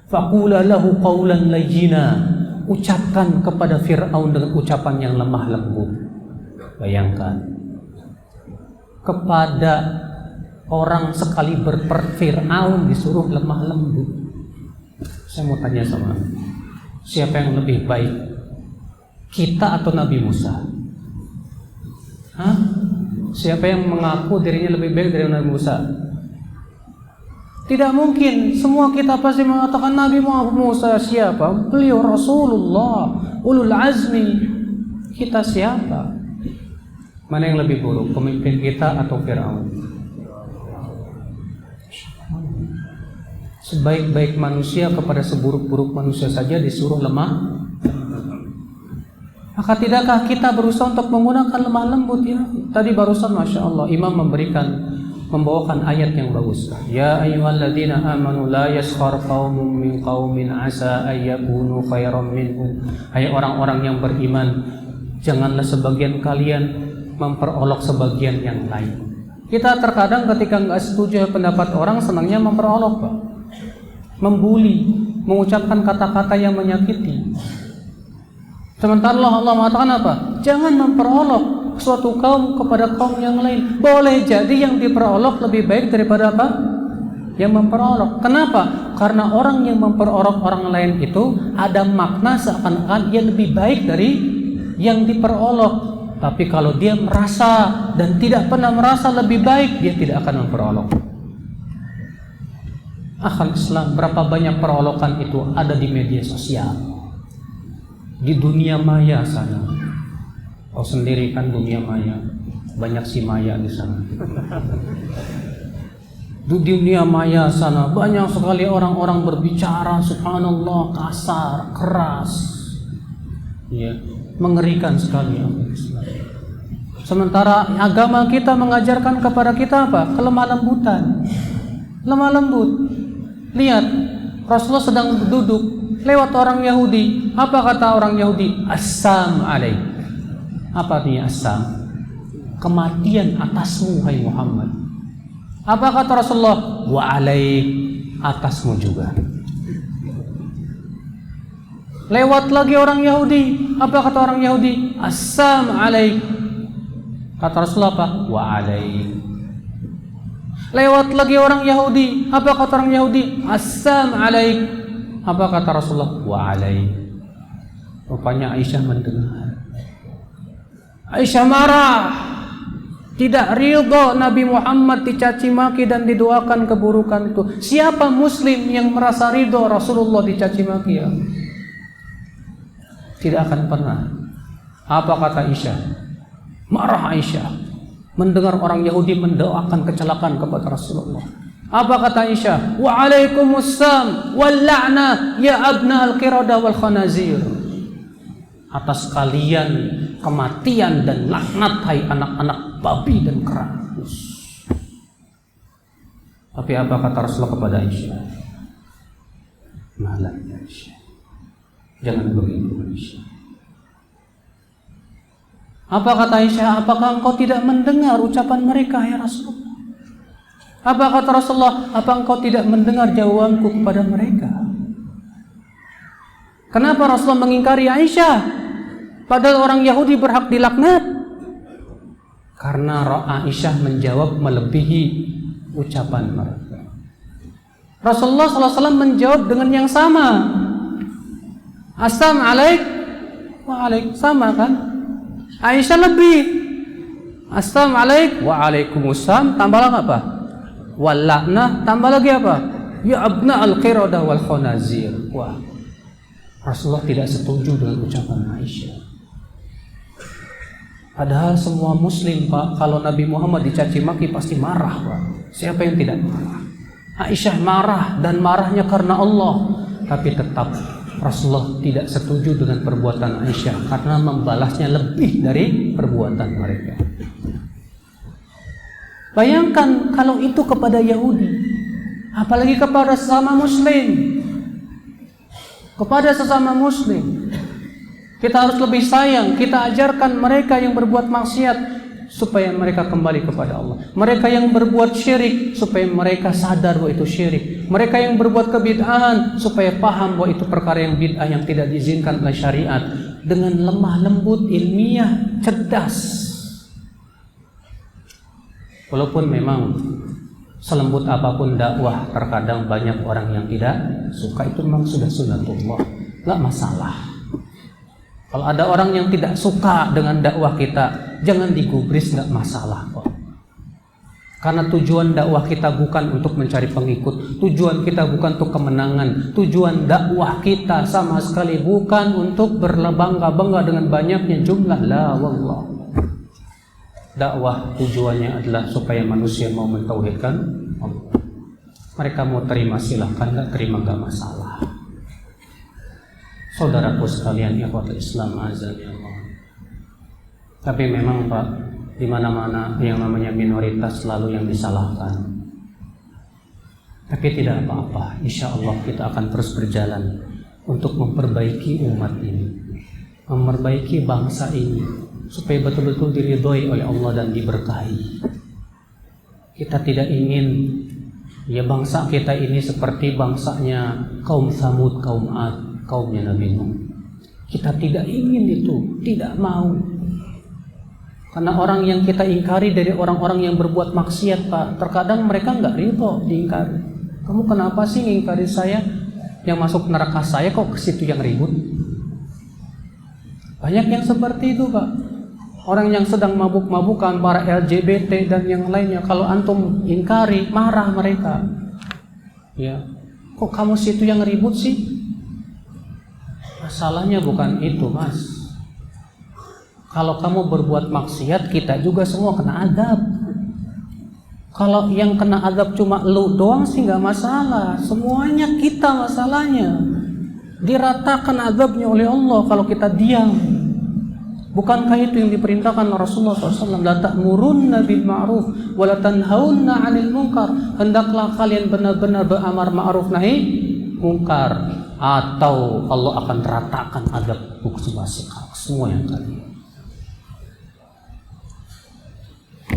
Faqula lahu qawlan layyina, ucapkan kepada Fir'aun dengan ucapan yang lemah lembut. Bayangkan, kepada orang sekaliber Fir'aun disuruh lemah lembut. Saya mau tanya sama siapa yang lebih baik, kita atau Nabi Musa? Siapa yang mengaku dirinya lebih baik dari Nabi Musa? Tidak mungkin. Semua kita pasti mengatakan Nabi Musa siapa? Beliau Rasulullah, ulul azmi. Kita siapa? Mana yang lebih buruk, pemimpin kita atau Fir'aun? Sebaik-baik manusia kepada seburuk-buruk manusia saja disuruh lemah. Maka tidakkah kita berusaha untuk menggunakan lemah lembut ya? Tadi barusan Masya Allah Imam membawakan ayat yang bagus. Ya ayyuhalladzina amanu la yaskhar qaumun min qaumin asa ayyakunu khairan minhum. Hai orang-orang yang beriman, janganlah sebagian kalian memperolok sebagian yang lain. Kita terkadang ketika nggak setuju pendapat orang senangnya memperolok, Pak. Membuli, mengucapkan kata-kata yang menyakiti. Sementara Allah mengatakan apa? Jangan memperolok suatu kaum kepada kaum yang lain. Boleh jadi yang diperolok lebih baik daripada apa? Yang memperolok. Kenapa? Karena orang yang memperolok orang lain itu ada makna seakan-akan dia lebih baik dari yang diperolok. Tapi kalau dia merasa dan tidak pernah merasa lebih baik, dia tidak akan memperolok. Akhal Islam, berapa banyak perolokan itu ada di media sosial, di dunia maya sana. Kau sendiri kan dunia maya, banyak si maya di sana. Di dunia maya sana banyak sekali orang-orang berbicara, subhanallah, kasar, keras, ya, mengerikan sekali. Sementara agama kita mengajarkan kepada kita apa? Kelemah lembutan, lemah lembut. Lihat, Rasulullah sedang duduk, lewat orang Yahudi. Apa kata orang Yahudi? Assalamu alaik. Apa artinya assam? Kematian atasmu, hai Muhammad. Apa kata Rasulullah? Wa alaik, atasmu juga. Lewat lagi orang Yahudi. Apa kata orang Yahudi? Assalamu alaik. Kata Rasulullah apa? Wa alaik. Lewat lagi orang Yahudi. Apa kata orang Yahudi? Assalamu alaik. Apa kata Rasulullah? Wa alaik. Rupanya Aisyah mendengar. Aisyah marah. Tidak ridha Nabi Muhammad dicaci maki dan didoakan keburukan itu. Siapa muslim yang merasa ridha Rasulullah dicaci maki ya? Tidak akan pernah. Apa kata Aisyah? Marah Aisyah mendengar orang Yahudi mendoakan kecelakaan kepada Rasulullah. Apa kata Aisyah? Wa'alaikumussalam wal la'na ya abna al-qirada wal khanazir. Atas kalian kematian dan laknat hai anak-anak babi dan kera. Tapi apa kata Rasulullah kepada Aisyah? Malah Aisyah, jangan begitu Aisyah. Apa kata Aisyah? Apakah engkau tidak mendengar ucapan mereka ya Rasulullah? Apa kata Rasulullah? Apa engkau tidak mendengar jawabanku kepada mereka? Kenapa Rasulullah mengingkari Aisyah? Padahal orang Yahudi berhak dilaknat. Karena Aisyah menjawab melebihi ucapan mereka. Rasulullah SAW menjawab dengan yang sama. Assalamu alaik wa alaik, sama kan? Aisyah lebih. Assalamu alaik wa alaikumussalam, tambah lagi apa? Wal la'nah, tambah lagi apa? Ya abna al-qirada wal khanazir. Wah, Rasulullah tidak setuju dengan ucapan Aisyah. Padahal semua muslim, Pak, kalau Nabi Muhammad dicaci maki pasti marah, Pak. Siapa yang tidak marah? Aisyah marah, dan marahnya karena Allah. Tapi tetap Rasulullah tidak setuju dengan perbuatan Aisyah karena membalasnya lebih dari perbuatan mereka. Bayangkan kalau itu kepada Yahudi, apalagi kepada sesama muslim. Kepada sesama muslim kita harus lebih sayang. Kita ajarkan mereka yang berbuat maksiat supaya mereka kembali kepada Allah. Mereka yang berbuat syirik supaya mereka sadar bahwa itu syirik. Mereka yang berbuat kebid'ahan supaya paham bahwa itu perkara yang bid'ah yang tidak diizinkan oleh syariat. Dengan lemah lembut, ilmiah, cerdas. Walaupun memang selembut apapun dakwah, terkadang banyak orang yang tidak suka, itu memang sudah sunatullah, nggak masalah. Kalau ada orang yang tidak suka dengan dakwah kita, jangan digubris, nggak masalah kok. Karena tujuan dakwah kita bukan untuk mencari pengikut, tujuan kita bukan untuk kemenangan, tujuan dakwah kita sama sekali bukan untuk berbangga-bangga dengan banyaknya jumlah, la wallah. Dakwah tujuannya adalah supaya manusia mau mentauhidkan Allah. Mereka mau terima silahkan, nggak terima nggak masalah. Saudaraku sekalian, ikhwatul Islam azan ya Allah. Tapi memang Pak, di mana-mana yang namanya minoritas selalu yang disalahkan. Tapi tidak apa-apa, insya Allah kita akan terus berjalan untuk memperbaiki umat ini, memperbaiki bangsa ini, supaya betul-betul diridhoi oleh Allah dan diberkahi. Kita tidak ingin ya bangsa kita ini seperti bangsanya kaum Tsamud, kaum Ad, kaumnya Nabi Nuh. Kita tidak ingin itu, tidak mau. Karena orang yang kita ingkari dari orang-orang yang berbuat maksiat, Pak, terkadang mereka nggak ridho diingkari. Kamu kenapa sih ngingkari saya? Yang masuk neraka saya kok ke situ yang ribut? Banyak yang seperti itu, Pak. Orang yang sedang mabuk-mabukan, para LGBT dan yang lainnya, kalau antum ingkari, marah mereka. Ya, kok kamu situ yang ribut sih? Masalahnya bukan itu, Mas. Kalau kamu berbuat maksiat, kita juga semua kena azab. Kalau yang kena azab cuma lu doang sih nggak masalah. Semuanya kita masalahnya. Diratakan azabnya oleh Allah kalau kita diam. Bukankah itu yang diperintahkan Rasulullah SAW? La ta'murunna bil ma'ruf wa la tanhaunna 'anil munkar. Hendaklah kalian benar-benar beramar ma'ruf nahi munkar, atau Allah akan ratakan azab semua yang kalian.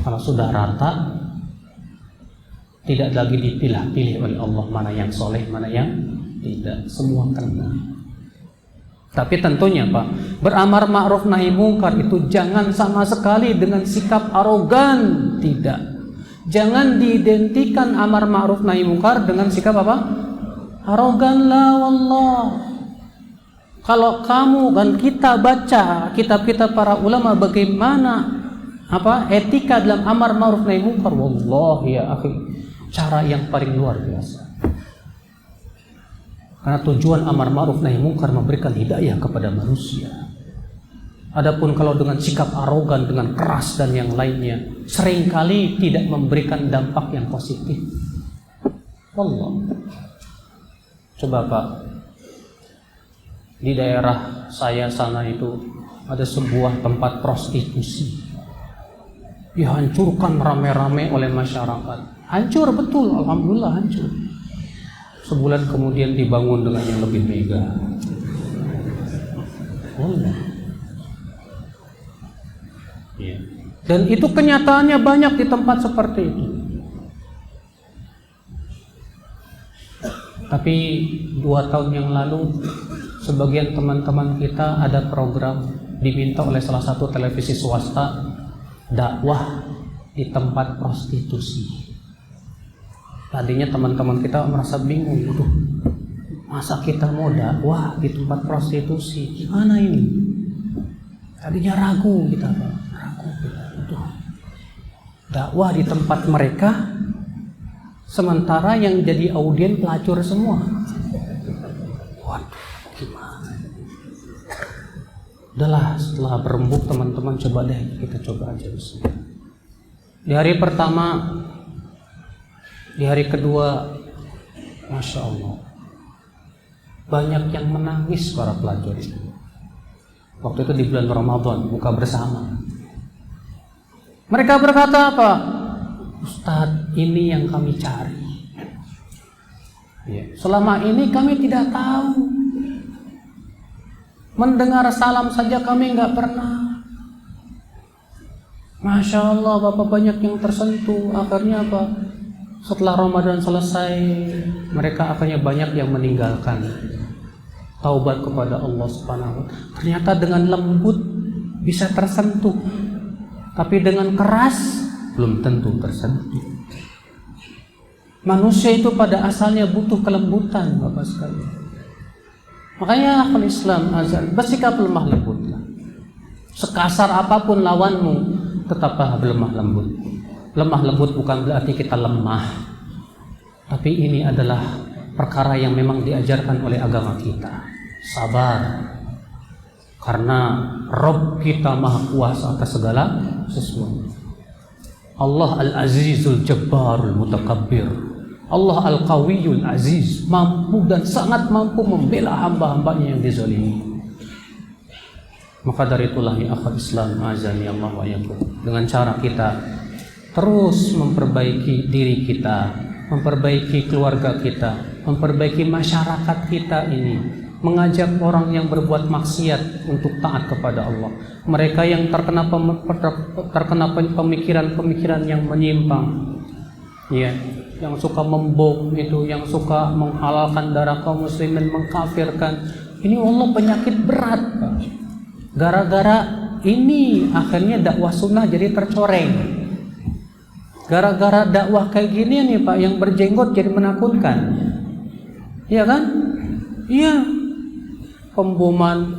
Kalau sudah rata, tidak lagi dipilah-pilih oleh Allah mana yang soleh, mana yang tidak, semua kena. Tapi tentunya Pak, beramar ma'ruf nahi munkar itu jangan sama sekali dengan sikap arogan, tidak. Jangan diidentikan amar ma'ruf nahi munkar dengan sikap apa? Arogan, la wallah. Kalau kamu dan kita baca kitab-kitab para ulama bagaimana etika dalam amar ma'ruf nahi munkar, wallahi ya akhi, cara yang paling luar biasa. Karena tujuan amar ma'ruf nahi munkar memberikan hidayah kepada manusia. Adapun kalau dengan sikap arogan, dengan keras dan yang lainnya, seringkali tidak memberikan dampak yang positif. Wallah. Coba Pak, di daerah saya sana itu ada sebuah tempat prostitusi. Dihancurkan rame-rame oleh masyarakat. Hancur betul, alhamdulillah hancur. Sebulan kemudian dibangun dengan yang lebih megah. Ya. Dan itu kenyataannya banyak di tempat seperti itu. Tapi 2 tahun yang lalu, sebagian teman-teman kita ada program diminta oleh salah satu televisi swasta, dakwah di tempat prostitusi. Tadinya teman-teman kita merasa bingung, masa kita mau dakwah di tempat prostitusi, gimana ini? Tadinya ragu kita, dakwah di tempat mereka, sementara yang jadi audien pelacur semua. Waduh, gimana? Udahlah, setelah berembuk teman-teman, coba deh kita coba aja di sini. Di hari pertama, di hari kedua, Masya Allah, banyak yang menangis para pelacur itu. Waktu itu di bulan Ramadan, buka bersama. Mereka berkata apa? Ustadz, ini yang kami cari. Ya, selama ini kami tidak tahu. Mendengar salam saja kami nggak pernah. Masya Allah, Bapak banyak yang tersentuh. Akhirnya apa? Setelah Ramadan selesai, mereka akhirnya banyak yang meninggalkan, taubat kepada Allah Subhanahu wa Ta'ala. Ternyata dengan lembut bisa tersentuh, tapi dengan keras belum tentu tersentuh. Manusia itu pada asalnya butuh kelembutan, Bapak sekalian. Makanya akal Islam azan bersikap lemah lembutlah. Sekasar apapun lawanmu, tetaplah lemah lembut. Lemah lembut bukan berarti kita lemah, tapi ini adalah perkara yang memang diajarkan oleh agama kita. Sabar, karena Rabb kita maha kuasa atas segala sesuatu. Allah Al-Azizul Jabbarul Mutakabbir, Allah Al-Qawiyul Aziz, mampu dan sangat mampu membela hamba-hambanya yang dizalimi. Maka dari itulah ya akhwat Islam azani Allah wa iyyakum, dengan cara kita terus memperbaiki diri kita, memperbaiki keluarga kita, memperbaiki masyarakat kita ini, mengajak orang yang berbuat maksiat untuk taat kepada Allah. Mereka yang terkena pemikiran-pemikiran yang menyimpang, ya, yang suka membom itu, yang suka menghalalkan darah kaum muslimin, mengkafirkan. Ini Allah penyakit berat, Pak. Gara-gara ini akhirnya dakwah sunnah jadi tercoreng. Gara-gara dakwah kayak gini nih Pak, yang berjenggot jadi menakutkan. Iya kan? Iya. Pemboman.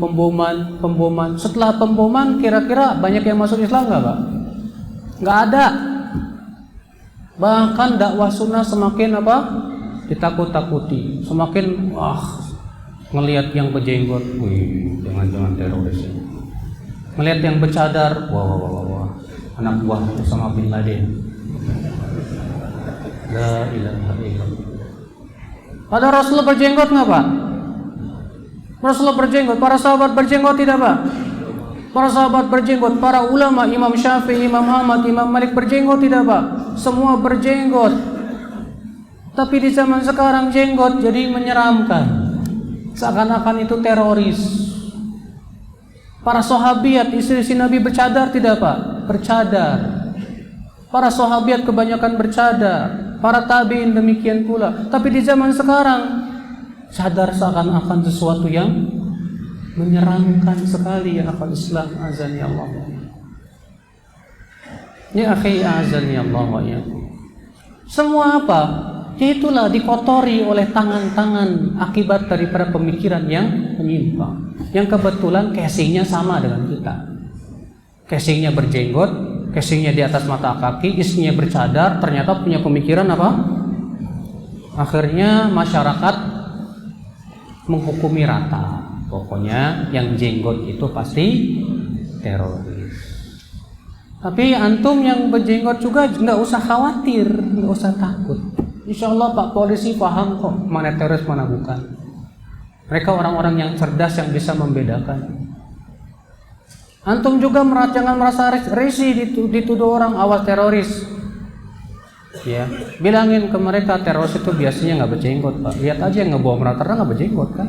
Setelah pemboman kira-kira banyak yang masuk Islam nggak Pak? Nggak ada. Bahkan dakwah sunnah semakin apa? Ditakut-takuti. Semakin ngelihat yang berjenggot, wih, jangan-jangan teroris. Ngelihat yang bercadar, wah, anak buah Osama bin Laden. La ilaha illallah. Pada Rasulullah berjenggot nggak Pak? Rasulullah berjenggot, para sahabat berjenggot tidak Pak? Para sahabat berjenggot, para ulama, Imam Syafi'i, Imam Ahmad, Imam Malik berjenggot tidak Pak? Semua berjenggot. Tapi di zaman sekarang jenggot jadi menyeramkan, seakan-akan itu teroris. Para sahabiat, istri-istri Nabi bercadar tidak Pak? Bercadar. Para sahabiat kebanyakan bercadar, para tabi'in demikian pula. Tapi di zaman sekarang cadar seakan-akan sesuatu yang menyeramkan sekali ya akal Islam azani Allah. Ya akhi azani Allah wa iyyakum. Semua apa? Ya itulah dikotori oleh tangan-tangan akibat daripada pemikiran yang menyimpang. Yang kebetulan casingnya sama dengan kita. Casingnya berjenggot, casingnya di atas mata kaki, istrinya bercadar, ternyata punya pemikiran apa? Akhirnya masyarakat menghukumi rata. Pokoknya yang jenggot itu pasti teroris. Tapi antum yang berjenggot juga nggak usah khawatir, nggak usah takut. Insya Allah Pak polisi paham kok mana teroris mana bukan. Mereka orang-orang yang cerdas yang bisa membedakan. Antum juga jangan merasa risih dituduh orang awas teroris. Ya, bilangin ke mereka teroris itu biasanya nggak berjenggot Pak. Lihat aja yang ngebom rata nggak berjenggot kan?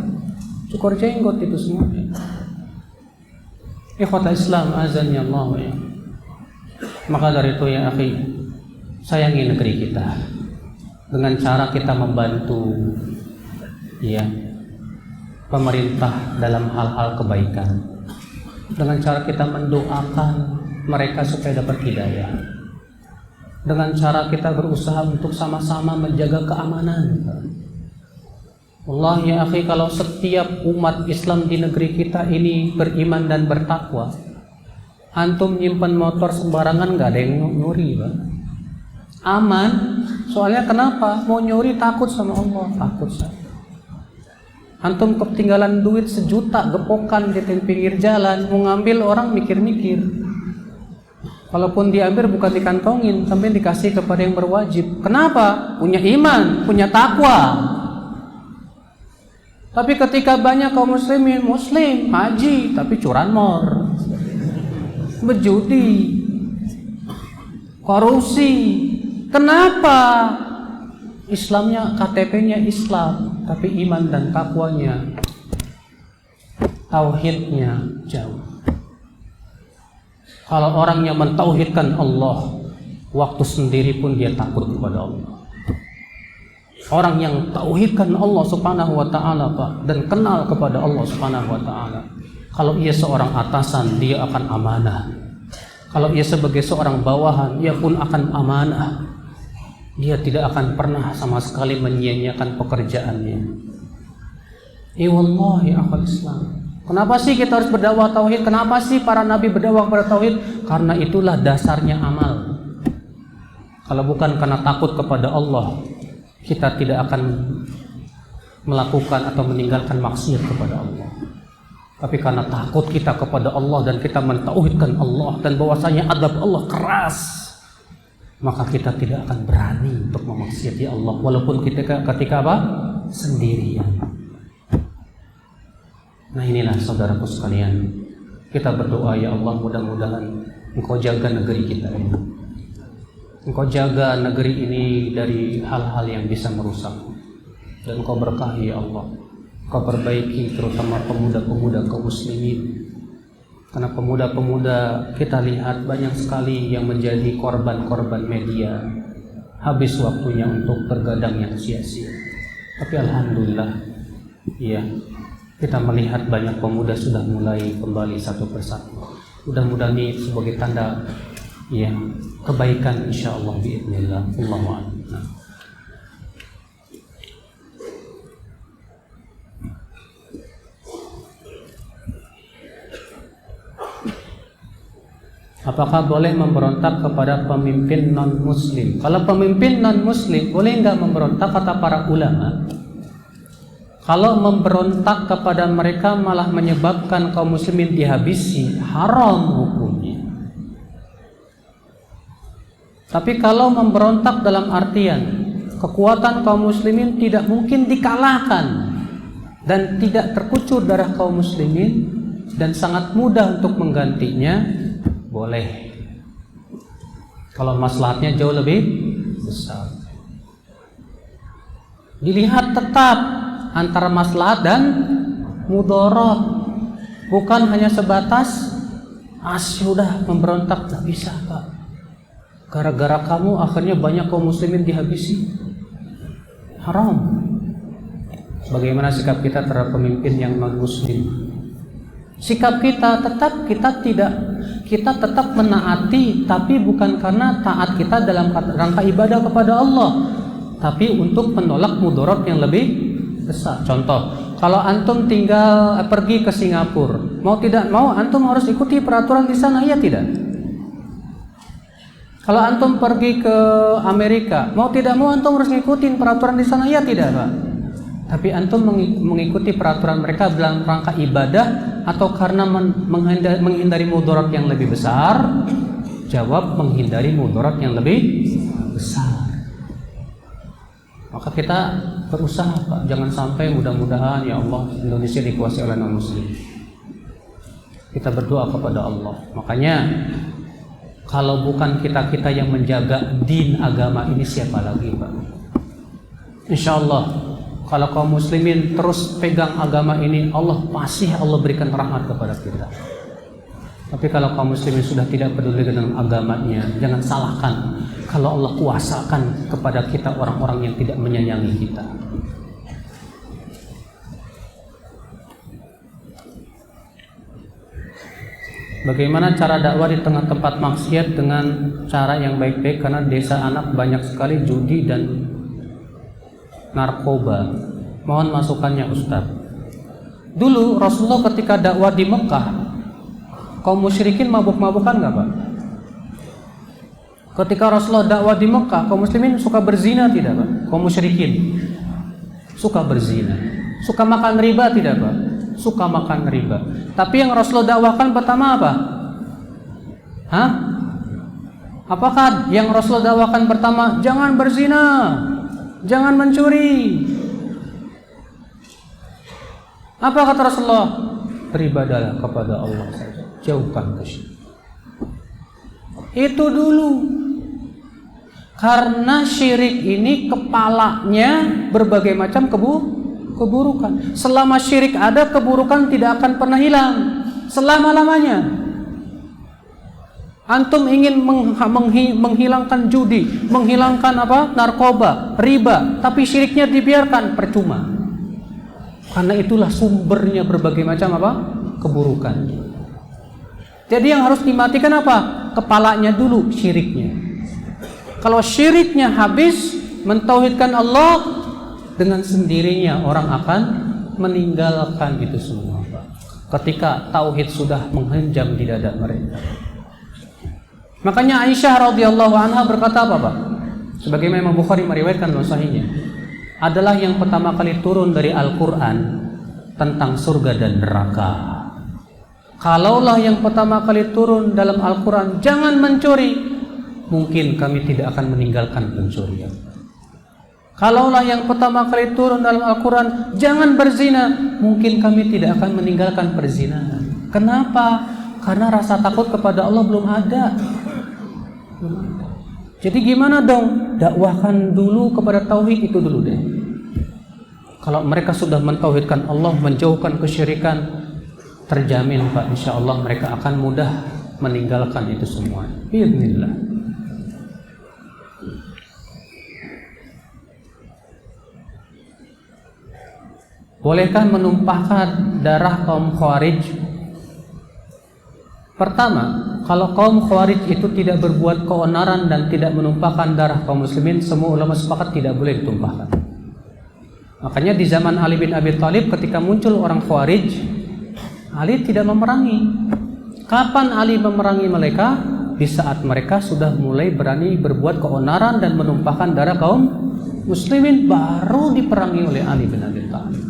Cukur jenggot itu semuanya. Ikhwatul Islam azannya Allah ya. Maka dari itu ya akhi, sayangi negeri kita dengan cara kita membantu ya pemerintah dalam hal-hal kebaikan. Dengan cara kita mendoakan mereka supaya dapat hidayah. Dengan cara kita berusaha untuk sama-sama menjaga keamanan. Allah ya akhi, kalau setiap umat Islam di negeri kita ini beriman dan bertakwa, antum nyimpen motor sembarangan nggak ada yang nyuri, Pak. Aman. Soalnya kenapa? Mau nyuri takut sama Allah, takut sama. Antum ketinggalan duit 1 juta gepokan di pinggir jalan, mau ngambil orang mikir-mikir. Kalaupun diambil bukan dikantongin, tapi dikasih kepada yang berwajib. Kenapa? Punya iman, punya takwa. Tapi ketika banyak kaum muslimin, muslim, haji, tapi curanmor, berjudi, korupsi. Kenapa? Islamnya, KTP-nya Islam, tapi iman dan takwanya, tauhidnya jauh. Kalau orang yang mentauhidkan Allah, waktu sendiri pun dia takut kepada Allah. Orang yang tauhidkan Allah Subhanahu wa taala, Pak, dan kenal kepada Allah Subhanahu wa taala, kalau ia seorang atasan, dia akan amanah. Kalau ia sebagai seorang bawahan, ia pun akan amanah. Dia tidak akan pernah sama sekali menyia-nyiakan pekerjaannya. Wallahi akhwal Islam. Kenapa sih kita harus berdakwah tauhid? Kenapa sih para nabi berdakwah kepada tauhid? Karena itulah dasarnya amal. Kalau bukan karena takut kepada Allah, kita tidak akan melakukan atau meninggalkan maksiat kepada Allah. Tapi karena takut kita kepada Allah dan kita mentauhidkan Allah dan bahwasanya azab Allah keras, maka kita tidak akan berani untuk memaksiati Allah walaupun ketika apa? Sendirian. Nah, inilah saudaraku sekalian, kita berdoa, ya Allah, mudah-mudahan Engkau jaga negeri kita ini. Engkau jaga negeri ini dari hal-hal yang bisa merusak, dan Engkau berkahi, ya Allah. Engkau perbaiki terutama pemuda-pemuda kaum muslimin, karena pemuda-pemuda kita lihat banyak sekali yang menjadi korban-korban media, habis waktunya untuk bergadang yang sia-sia. Tapi alhamdulillah, ya, kita melihat banyak pemuda sudah mulai kembali satu persatu. Mudah-mudahan ini sebagai tanda, ya, kebaikan insyaallah biidznillah. Allahu a'lam. Apakah boleh memberontak kepada pemimpin non-muslim? Kalau pemimpin non-muslim, boleh nggak memberontak? Kata para ulama, kalau memberontak kepada mereka malah menyebabkan kaum muslimin dihabisi, haram hukumnya. Tapi kalau memberontak dalam artian kekuatan kaum muslimin tidak mungkin dikalahkan dan tidak terkucur darah kaum muslimin dan sangat mudah untuk menggantinya, boleh. Kalau maslahatnya jauh lebih besar, dilihat tetap antara maslahat dan mudarat, bukan hanya sebatas sudah memberontak. Tidak bisa, Pak, gara-gara kamu akhirnya banyak kaum muslimin dihabisi, haram. Bagaimana sikap kita terhadap pemimpin yang non muslim? Sikap kita tetap menaati, tapi bukan karena taat kita dalam rangka ibadah kepada Allah, tapi untuk menolak mudarat yang lebih besar. Contoh, kalau antum pergi ke Singapura, mau tidak mau antum harus ikuti peraturan di sana, ya tidak? Kalau antum pergi ke Amerika, mau tidak mau antum harus ngikutin peraturan di sana, ya tidak, Pak? Tapi antum mengikuti peraturan mereka dalam rangka ibadah atau karena menghindari mudarat yang lebih besar? Jawab, menghindari mudarat yang lebih besar. Maka kita berusaha, Pak, jangan sampai, mudah-mudahan ya Allah Indonesia dikuasai oleh non muslim. Kita berdoa kepada Allah. Makanya kalau bukan kita yang menjaga din agama ini, siapa lagi, Pak? Insya Allah kalau kaum muslimin terus pegang agama ini, Allah berikan rahmat kepada kita. Tapi kalau kaum muslimin sudah tidak peduli dengan agamanya, jangan salahkan kalau Allah kuasakan kepada kita orang-orang yang tidak menyayangi kita. Bagaimana cara dakwah di tengah tempat maksiat dengan cara yang baik-baik, karena desa anak banyak sekali judi dan narkoba. Mohon masukannya, Ustaz. Dulu Rasulullah ketika dakwah di Mekah, kaum musyrikin mabuk-mabukan nggak, Pak? Ketika Rasulullah dakwah di Mekah, kaum muslimin suka berzina tidak, Pak? Kaum musyrikin suka berzina. Suka makan riba tidak, Pak? Suka makan riba. Tapi yang Rasulullah dakwahkan pertama apa? Apakah yang Rasulullah dakwahkan pertama, jangan berzina, jangan mencuri? Apa kata Rasulullah? Beribadahlah kepada Allah saja, jauhkan kesyirikan. Itu dulu. Karena syirik ini kepalanya berbagai macam keburukan. Selama syirik ada, keburukan tidak akan pernah hilang selama-lamanya. Antum ingin menghilangkan judi, menghilangkan narkoba, riba, tapi syiriknya dibiarkan, percuma. Karena itulah sumbernya berbagai macam keburukan. Jadi yang harus dimatikan apa? Kepalanya dulu, syiriknya. Kalau syiriknya habis, mentauhidkan Allah, dengan sendirinya orang akan meninggalkan itu semua. Ketika tauhid sudah menghunjam di dada mereka. Makanya Aisyah radhiyallahu anha berkata apa, Pak? Sebagaimana Imam Bukhari meriwayatkan dalam sahihnya, adalah yang pertama kali turun dari Al-Qur'an tentang surga dan neraka. Kalaulah yang pertama kali turun dalam Al-Qur'an jangan mencuri, mungkin kami tidak akan meninggalkan pencurian. Kalaulah yang pertama kali turun dalam Al-Quran jangan berzina, mungkin kami tidak akan meninggalkan perzinahan. Kenapa? Karena rasa takut kepada Allah belum ada. Jadi gimana dong? Dakwahkan dulu kepada tauhid itu dulu deh. Kalau mereka sudah mentauhidkan Allah, menjauhkan kesyirikan, terjamin Pak, insya Allah mereka akan mudah meninggalkan itu semua. Bismillah. Bolehkah menumpahkan darah kaum Khawarij? Pertama, kalau kaum Khawarij itu tidak berbuat keonaran dan tidak menumpahkan darah kaum muslimin, semua ulama sepakat tidak boleh ditumpahkan. Makanya di zaman Ali bin Abi Thalib ketika muncul orang Khawarij, Ali tidak memerangi. Kapan Ali memerangi mereka? Di saat mereka sudah mulai berani berbuat keonaran dan menumpahkan darah kaum muslimin, baru diperangi oleh Ali bin Abi Thalib.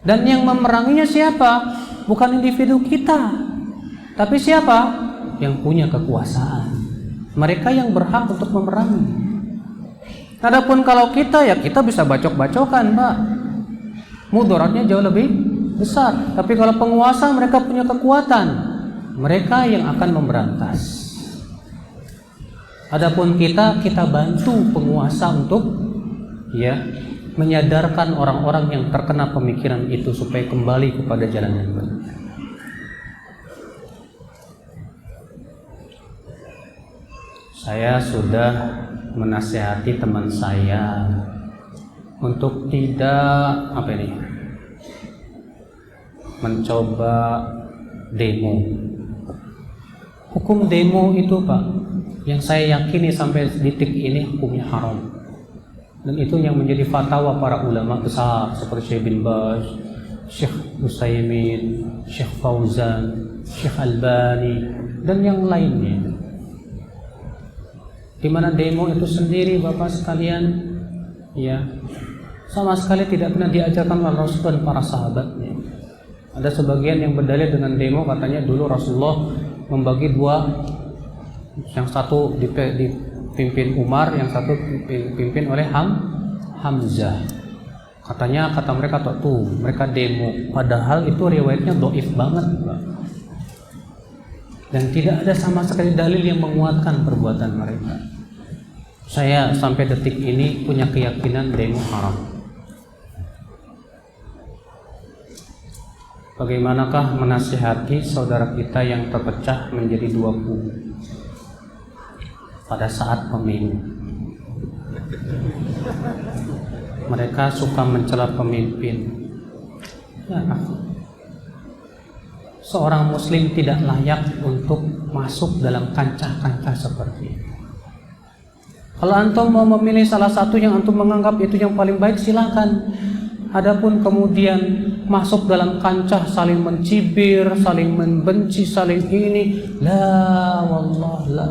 Dan yang memeranginya siapa? Bukan individu kita, tapi siapa? Yang punya kekuasaan. Mereka yang berhak untuk memerangi. Adapun kalau kita, ya kita bisa bacok-bacokan, Pak. Mudaratnya jauh lebih besar. Tapi kalau penguasa, mereka punya kekuatan. Mereka yang akan memberantas. Adapun kita bantu penguasa untuk menyadarkan orang-orang yang terkena pemikiran itu supaya kembali kepada jalan yang benar. Saya sudah menasihati teman saya untuk tidak mencoba demo. Hukum demo itu, Pak, yang saya yakini sampai detik ini hukumnya haram. Dan itu yang menjadi fatwa para ulama besar seperti Syekh bin Baz, Syekh Utsaimin, Syekh Fauzan, Syekh Albani, dan yang lainnya. Di mana demo itu sendiri, Bapak sekalian, sama sekali tidak pernah diajarkan oleh Rasul dan para sahabatnya. Ada sebagian yang berdalil dengan demo, katanya dulu Rasulullah membagi dua, yang satu dipimpin Umar, yang satu dipimpin oleh Hamzah. Kata mereka tuh mereka demo, padahal itu riwayatnya dhaif banget, Pak. Dan tidak ada sama sekali dalil yang menguatkan perbuatan mereka. Saya sampai detik ini punya keyakinan demo haram. Bagaimanakah menasihati saudara kita yang terpecah menjadi dua kubu pada saat pemilu? Mereka suka mencela pemimpin. Seorang muslim tidak layak untuk masuk dalam kancah-kancah seperti itu. Kalau antum mau memilih salah satu yang antum menganggap itu yang paling baik, silakan. Adapun kemudian masuk dalam kancah saling mencibir, saling membenci, saling ini, la wallah la.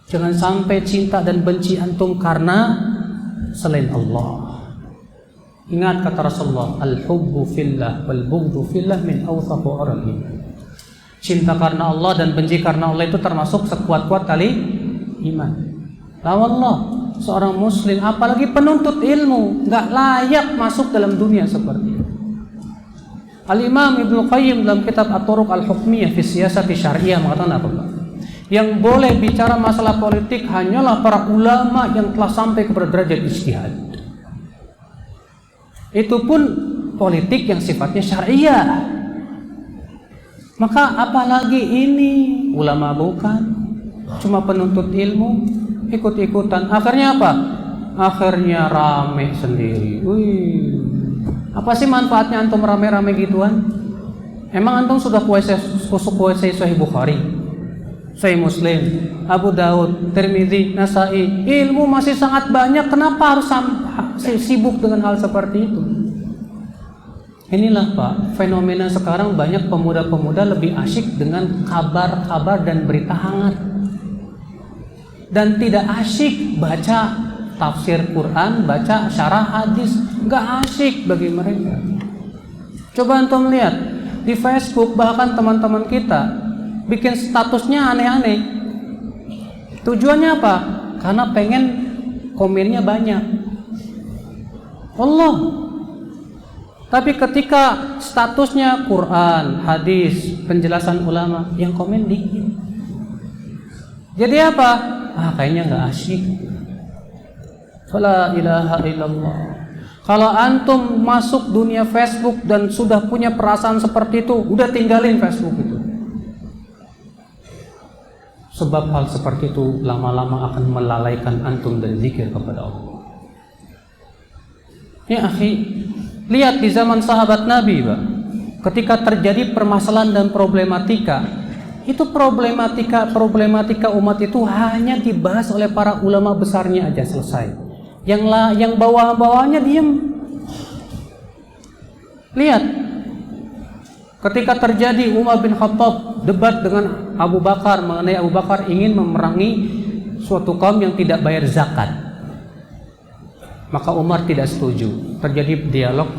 Jangan sampai cinta dan benci antum karena selain Allah. Ingat kata Rasulullah, al-hubbu fillah wal bughdu fillah min awthaqi arabi. Cinta karena Allah dan benci karena Allah itu termasuk sekuat-kuat tali iman. La wallah, seorang muslim apalagi penuntut ilmu enggak layak masuk dalam dunia seperti itu. Al-Imam Ibnu Qayyim dalam kitab At-Turuq Al-Hukmiyah fi Siyasati Syariah mengatakan apa, Pak? Yang boleh bicara masalah politik hanyalah para ulama yang telah sampai kepada derajat ijtihad. Itu pun politik yang sifatnya syariah. Maka apalagi ini ulama bukan, cuma penuntut ilmu, ikut-ikutan. Akhirnya apa? Akhirnya rame sendiri. Wih, apa sih manfaatnya antum rame-rame gituan? Emang antum sudah kuasai Sahih Bukhari, Sahih Muslim, Abu Daud, Tirmidzi, Nasai? Ilmu masih sangat banyak. Kenapa harus sibuk dengan hal seperti itu? Inilah Pak, fenomena sekarang banyak pemuda-pemuda lebih asyik dengan kabar-kabar dan berita hangat, dan tidak asyik baca tafsir Quran, baca syarah hadis. Gak asyik bagi mereka. Coba antum lihat di Facebook, bahkan teman-teman kita bikin statusnya aneh-aneh. Tujuannya apa? Karena pengen komennya banyak. Allah. Tapi ketika statusnya Quran, hadis, penjelasan ulama, yang komen dikit. Jadi apa? Kayaknya nggak asyik. La ilaha illallah. Kalau antum masuk dunia Facebook dan sudah punya perasaan seperti itu, udah tinggalin Facebook itu. Sebab hal seperti itu lama-lama akan melalaikan antum dari zikir kepada Allah. Ya akhi, lihat di zaman sahabat Nabi, Pak, ketika terjadi permasalahan dan problematika, itu problematika umat itu hanya dibahas oleh para ulama besarnya aja, selesai. Yang bawah-bawahnya diam. Lihat, ketika terjadi Umar bin Khattab debat dengan Abu Bakar mengenai Abu Bakar ingin memerangi suatu kaum yang tidak bayar zakat, maka Umar tidak setuju. Terjadi dialog,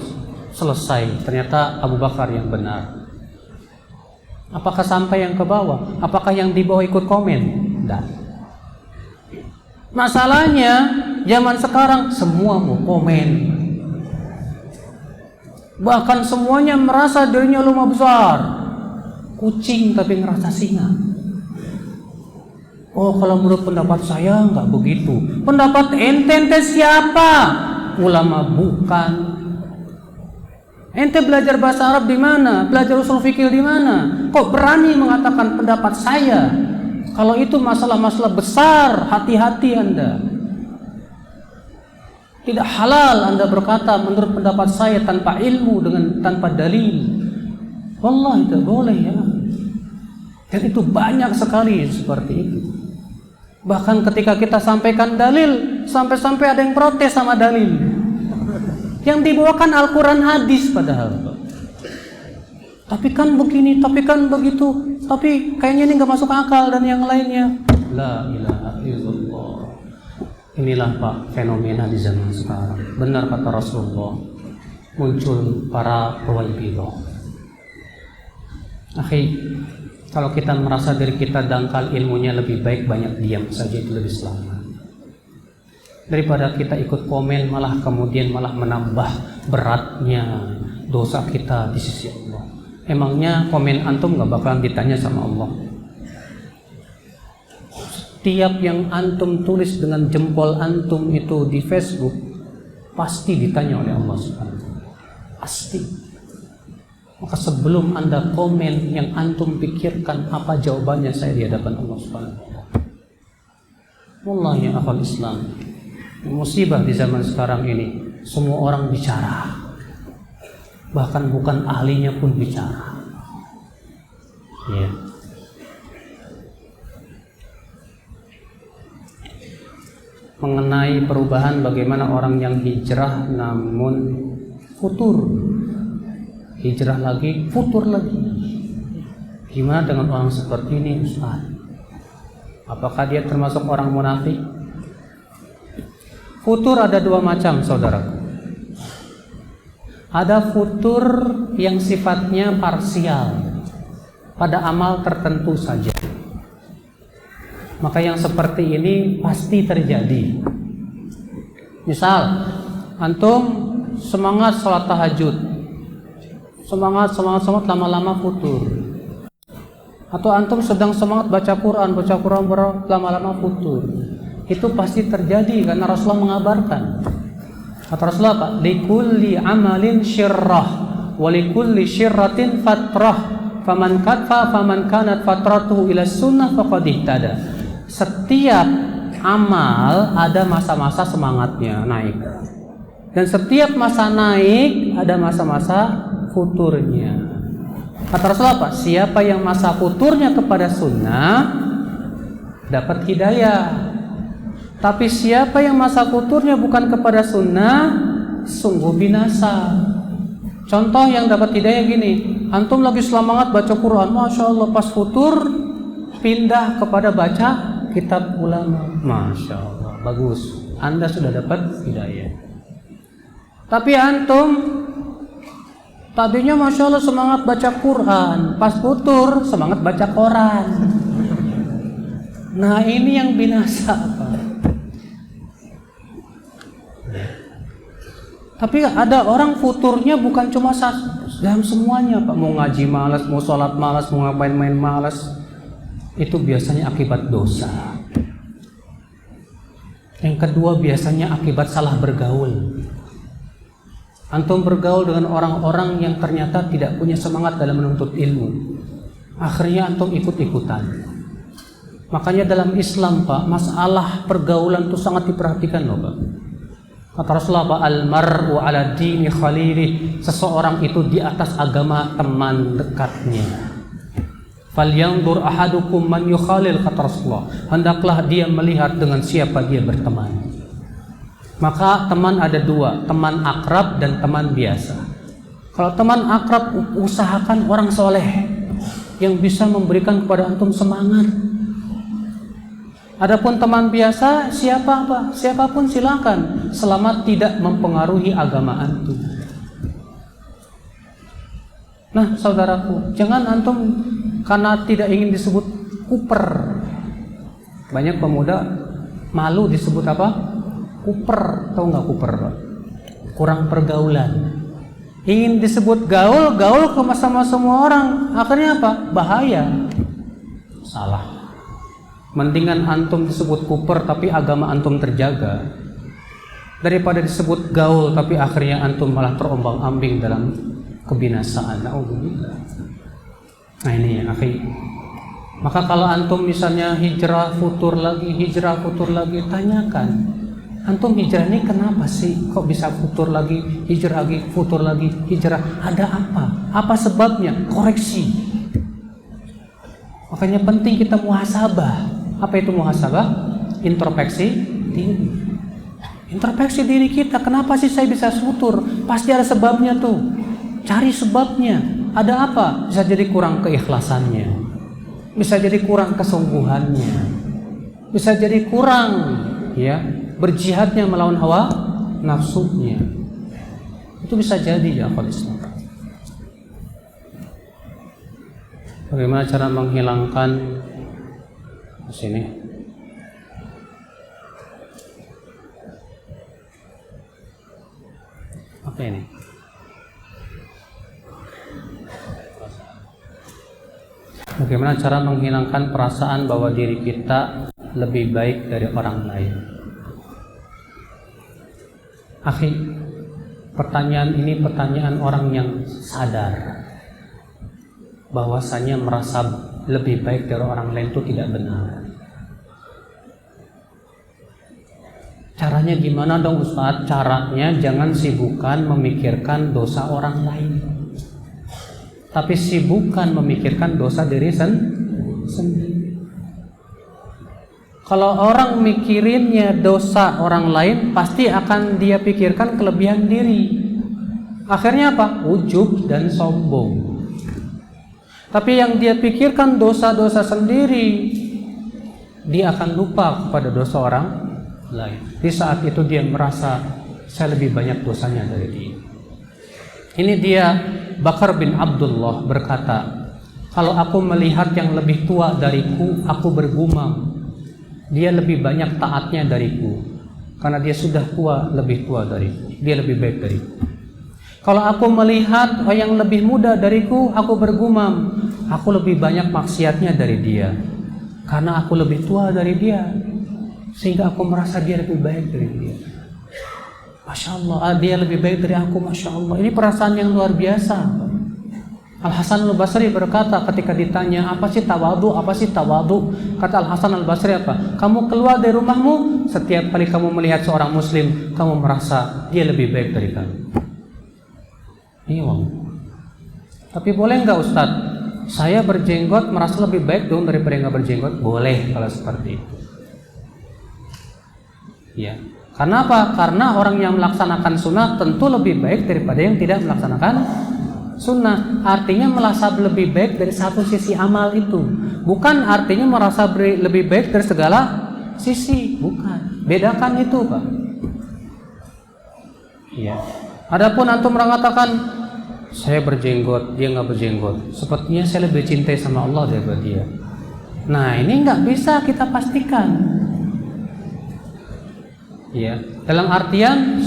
selesai. Ternyata Abu Bakar yang benar. Apakah sampai yang ke bawah? Apakah yang di bawah ikut komen? Tidak. Masalahnya zaman sekarang semua mau komen. Bahkan semuanya merasa dirinya ulama besar. Kucing tapi ngerasa singa. Oh, kalau menurut pendapat saya nggak begitu. Pendapat ente siapa? Ulama bukan. Ente belajar bahasa Arab di mana? Belajar usul fikih di mana? Kok berani mengatakan pendapat saya? Kalau itu masalah-masalah besar, hati-hati Anda. Tidak halal Anda berkata menurut pendapat saya tanpa ilmu, tanpa dalil. Wallahi tidak boleh ya. Dan itu banyak sekali seperti itu. Bahkan ketika kita sampaikan dalil, sampai-sampai ada yang protes sama dalil. Yang dibawakan Al-Quran hadis padahal. Tapi kan begini, tapi kan begitu, tapi kayaknya ini nggak masuk akal dan yang lainnya. La ilaha illallah. Inilah Pak fenomena di zaman sekarang. Benar kata Rasulullah, muncul para Rawafidah. Akhi, kalau kita merasa diri kita dangkal ilmunya, lebih baik banyak diam saja, itu lebih selamat. Daripada kita ikut komen malah kemudian menambah beratnya dosa kita di sisi Allah. Emangnya komen antum gak bakalan ditanya sama Allah? Setiap yang antum tulis dengan jempol antum itu di Facebook pasti ditanya oleh Allah Subhanahu wa ta'ala. Pasti. Maka sebelum Anda komen, yang antum pikirkan apa jawabannya saya di hadapan Allah Subhanahu wa ta'ala. Wallahi ya akhwal Islam, musibah di zaman sekarang ini, semua orang bicara. Bahkan bukan ahlinya pun bicara. Ya. Mengenai perubahan bagaimana orang yang hijrah namun futur. Hijrah lagi, futur lagi. Gimana dengan orang seperti ini, Ustaz? Apakah dia termasuk orang munafik? Futur ada dua macam, saudaraku. Ada futur yang sifatnya parsial, pada amal tertentu saja. Maka yang seperti ini pasti terjadi. Misal, antum semangat sholat tahajud, semangat lama-lama futur. Atau antum sedang semangat baca Quran lama-lama futur. Itu pasti terjadi karena Rasulullah mengabarkan. Kata Rasulullah apa? Likulli amalin syirrah wa likulli syirratin fatrah faman kanat fatratuhu ila sunnah faqad ihtada. Setiap amal ada masa-masa semangatnya naik. Dan setiap masa naik ada masa-masa futurnya. Kata Rasulullah apa? Siapa yang masa futurnya kepada sunnah dapat hidayah. Tapi siapa yang masa futurnya bukan kepada sunnah sungguh binasa. Contoh yang dapat hidayah gini, antum lagi semangat baca Quran, Masya Allah, pas futur pindah kepada baca kitab ulama, Masya Allah, bagus, Anda sudah dapat hidayah. Tapi antum tadinya Masya Allah semangat baca Quran, pas futur semangat baca koran. Nah ini yang binasa Pak. Tapi ada orang futurnya bukan cuma dalam semuanya Pak. Mau ngaji malas, mau sholat malas, mau ngapain main malas. Itu biasanya akibat dosa. Yang kedua biasanya akibat salah bergaul. Antum bergaul dengan orang-orang yang ternyata tidak punya semangat dalam menuntut ilmu. Akhirnya antum ikut-ikutan. Makanya dalam Islam Pak, masalah pergaulan itu sangat diperhatikan loh Pak. Kata Rasulullah Pak, al-mar'u ala dini khalilih. Seseorang itu di atas agama teman dekatnya. Falyanzur ahadukum man yukhalil, kata Rasulullah. Hendaklah dia melihat dengan siapa dia berteman. Maka teman ada dua, teman akrab dan teman biasa. Kalau teman akrab, usahakan orang soleh yang bisa memberikan kepada antum semangat. Adapun teman biasa, siapapun silakan, selama tidak mempengaruhi agama antum. Nah, saudaraku, jangan antum karena tidak ingin disebut kuper. Banyak pemuda malu disebut apa? Kuper, tahu nggak kuper? Kurang pergaulan. Ingin disebut gaul sama semua orang. Akhirnya apa? Bahaya. Salah. Mendingan antum disebut kuper tapi agama antum terjaga, daripada disebut gaul tapi akhirnya antum malah terombang-ambing dalam kebinasaan. Nah ini ya, akhi. Maka kalau antum misalnya hijrah futur lagi, tanyakan. Antum hijrah ini kenapa sih? Kok bisa futur lagi, hijrah lagi, futur lagi, hijrah? Ada apa? Apa sebabnya? Koreksi. Makanya penting kita muhasabah. Apa itu muhasabah? Introspeksi diri. Introspeksi diri kita. Kenapa sih saya bisa futur? Pasti ada sebabnya tuh. Cari sebabnya. Ada apa? Bisa jadi kurang keikhlasannya. Bisa jadi kurang kesungguhannya. Bisa jadi kurang berjihadnya melawan hawa nafsunya. Itu bisa jadi ya akhwat Islam. Bagaimana cara menghilangkan di sini? Apa ini? Bagaimana cara menghilangkan perasaan bahwa diri kita lebih baik dari orang lain? Akhi, pertanyaan ini pertanyaan orang yang sadar bahwasanya merasa lebih baik dari orang lain itu tidak benar. Caranya gimana dong Ustaz? Caranya jangan sibukkan memikirkan dosa orang lain, tapi sibukkan memikirkan dosa diri sendiri. Kalau orang mikirinnya dosa orang lain, pasti akan dia pikirkan kelebihan diri. Akhirnya apa? Ujub dan sombong. Tapi yang dia pikirkan dosa-dosa sendiri, dia akan lupa kepada dosa orang lain. Di saat itu dia merasa saya lebih banyak dosanya dari dia. Ini dia Bakar bin Abdullah berkata, kalau aku melihat yang lebih tua dariku, aku bergumam, dia lebih banyak taatnya dariku, karena dia sudah tua, lebih tua dariku, dia lebih baik dariku. Kalau aku melihat yang lebih muda dariku, aku bergumam, aku lebih banyak maksiatnya dari dia, karena aku lebih tua dari dia, sehingga aku merasa dia lebih baik dari dia. Masya Allah, dia lebih baik dari aku, Masya Allah. Ini perasaan yang luar biasa. Al-Hasan Al-Basri berkata ketika ditanya, apa sih tawadu? Apa sih tawadu? Kata Al-Hasan Al-Basri apa? Kamu keluar dari rumahmu, setiap kali kamu melihat seorang muslim, kamu merasa dia lebih baik dari kamu. Iya. Tapi boleh nggak Ustaz? Saya berjenggot merasa lebih baik dong daripada nggak berjenggot? Boleh kalau seperti itu. Ya. Karena apa? Karena orang yang melaksanakan sunnah tentu lebih baik daripada yang tidak melaksanakan sunnah. Artinya merasa lebih baik dari satu sisi amal itu, bukan artinya merasa lebih baik dari segala sisi, bukan. Bedakan itu, Pak. Ya. Adapun antum mengatakan saya berjenggot, dia nggak berjenggot, sepertinya saya lebih cintai sama Allah daripada dia. Nah, ini nggak bisa kita pastikan. Ya, dalam artian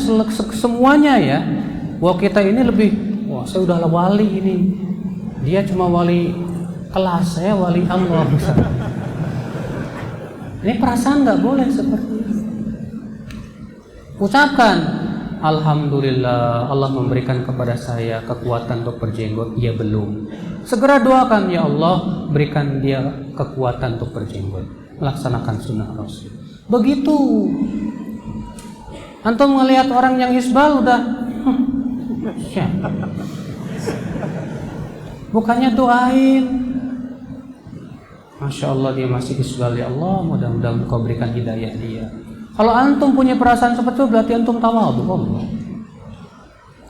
semuanya ya, bahwa kita ini lebih, wah saya udah wali ini, dia cuma wali kelas, saya wali Allah. Ini perasaan nggak boleh seperti itu. Ucapkan Alhamdulillah Allah memberikan kepada saya kekuatan untuk berjenggot, dia belum. Segera doakan, ya Allah berikan dia kekuatan untuk berjenggot, melaksanakan sunnah Rasul. Begitu. Antum melihat orang yang isbal udah bukannya doain, Masya Allah dia masih isbal, ya Allah mudah-mudahan Engkau berikan hidayah dia. Kalau antum punya perasaan seperti itu berarti antum tawadhu Allah.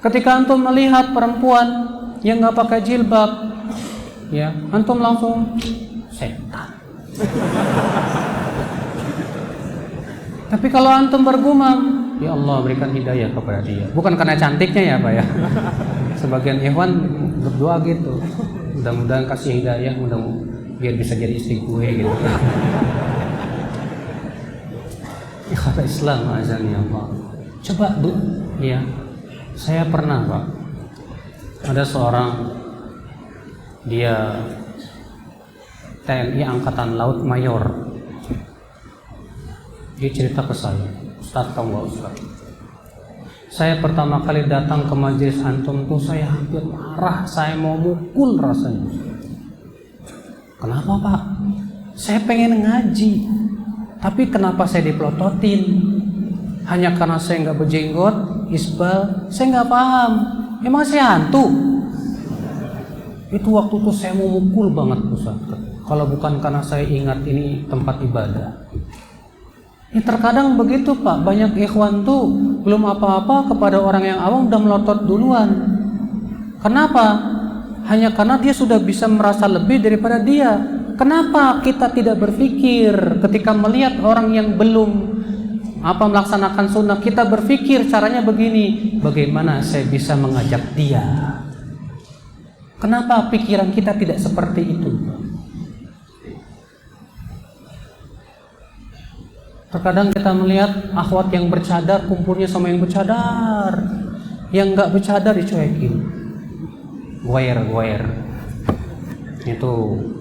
Ketika antum melihat perempuan yang nggak pakai jilbab, ya antum langsung setan. Tapi kalau antum bergumam, ya Allah berikan hidayah kepada dia. Bukan karena cantiknya ya Pak ya. Sebagian ikhwan berdoa gitu. Mudah-mudahan kasih hidayah, mudah-mudahan biar bisa jadi istri gue gitu. Ikhwan Islam azan ya Allah. Coba ya. Saya pernah Pak. Ada seorang dia TNI Angkatan Laut Mayor. Dia cerita ke saya, Ustaz tahu nggak Ustaz? Saya pertama kali datang ke majelis antum tuh saya hampir marah, saya mau mukul rasanya. Kenapa Pak? Saya pengen ngaji, tapi kenapa saya dipelototin? Hanya karena saya nggak berjenggot, isbal, saya nggak paham. Emang saya hantu? Itu waktu itu saya mau mukul banget Ustaz. Kalau bukan karena saya ingat ini tempat ibadah. Ya, terkadang begitu Pak, banyak ikhwan tuh belum apa-apa kepada orang yang awam udah melotot duluan. Kenapa? Hanya karena dia sudah bisa merasa lebih daripada dia. Kenapa kita tidak berpikir ketika melihat orang yang belum melaksanakan sunnah, kita berpikir caranya begini, bagaimana saya bisa mengajak dia? Kenapa pikiran kita tidak seperti itu? Terkadang kita melihat akhwat yang bercadar kumpulnya sama yang bercadar, yang nggak bercadar dicuekin, goyer. Itu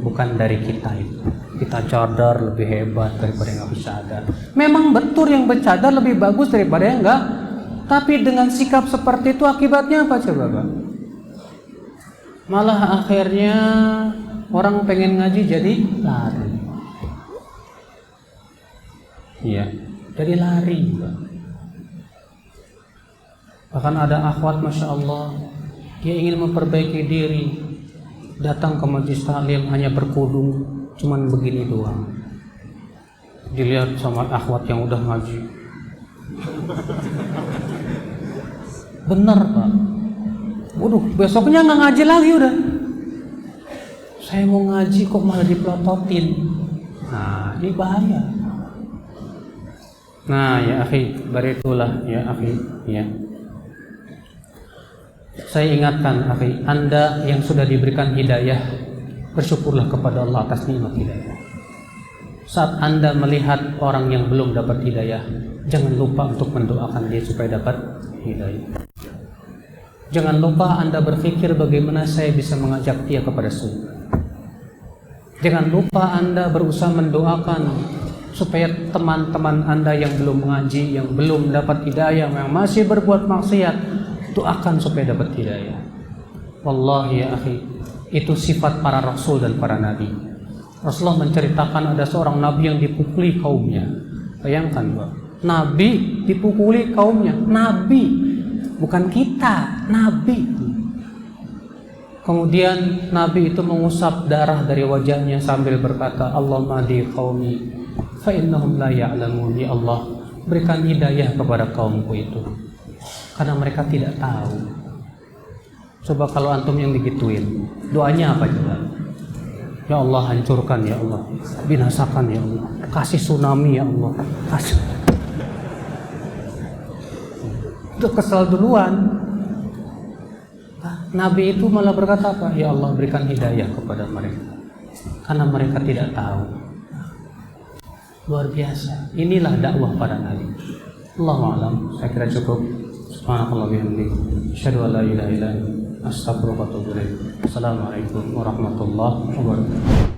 bukan dari kita itu. Kita cadar lebih hebat daripada yang nggak bercadar. Memang betul yang bercadar lebih bagus daripada yang nggak. Tapi dengan sikap seperti itu akibatnya apa coba Pak? Malah akhirnya orang pengen ngaji jadi lari. Iya, jadi lari. Bahkan ada akhwat Masya Allah, dia ingin memperbaiki diri, datang ke majelis taklim hanya berkudung, cuman begini doang. Dilihat sama akhwat yang udah ngaji. Bener Pak. Waduh, besoknya nggak ngaji lagi udah. Saya mau ngaji kok malah dipelototin. Nah, ini bahaya. Nah ya akhi, baritulah ya akhi ya. Saya ingatkan akhi, Anda yang sudah diberikan hidayah, bersyukurlah kepada Allah atas nikmat hidayah. Saat Anda melihat orang yang belum dapat hidayah, jangan lupa untuk mendoakan dia supaya dapat hidayah. Jangan lupa Anda berpikir bagaimana saya bisa mengajak dia kepada sunnah. Jangan lupa Anda berusaha mendoakan supaya teman-teman Anda yang belum mengaji, yang belum dapat hidayah, yang masih berbuat maksiat, doakan supaya dapat hidayah. Wallahi ya akhi, Itu sifat para rasul dan para nabi. Rasulullah menceritakan ada seorang nabi yang dipukuli kaumnya. Bayangkan, Pak. Nabi dipukuli kaumnya. Nabi, bukan kita, nabi. Kemudian nabi itu mengusap darah dari wajahnya sambil berkata, Allahumma di qaumi fa innahum la ya'lamun. Ya Allah, berikan hidayah kepada kaumku itu, karena mereka tidak tahu. Coba kalau antum yang digituin, doanya apa coba? Ya Allah, hancurkan ya Allah, binasakan ya Allah, kasih tsunami ya Allah, kasih. Itu kesal duluan. Nabi itu malah berkata apa? Ya Allah, berikan hidayah kepada mereka, karena mereka tidak tahu. Luar biasa. Inilah dakwah para nabi. Allahu a'lam. Saya kira cukup. Subhanallah bihamdihi. Asyhadu an la ilaha illa anta astaghfiruka wa atubu ilaik. Assalamualaikum warahmatullahi wabarakatuh.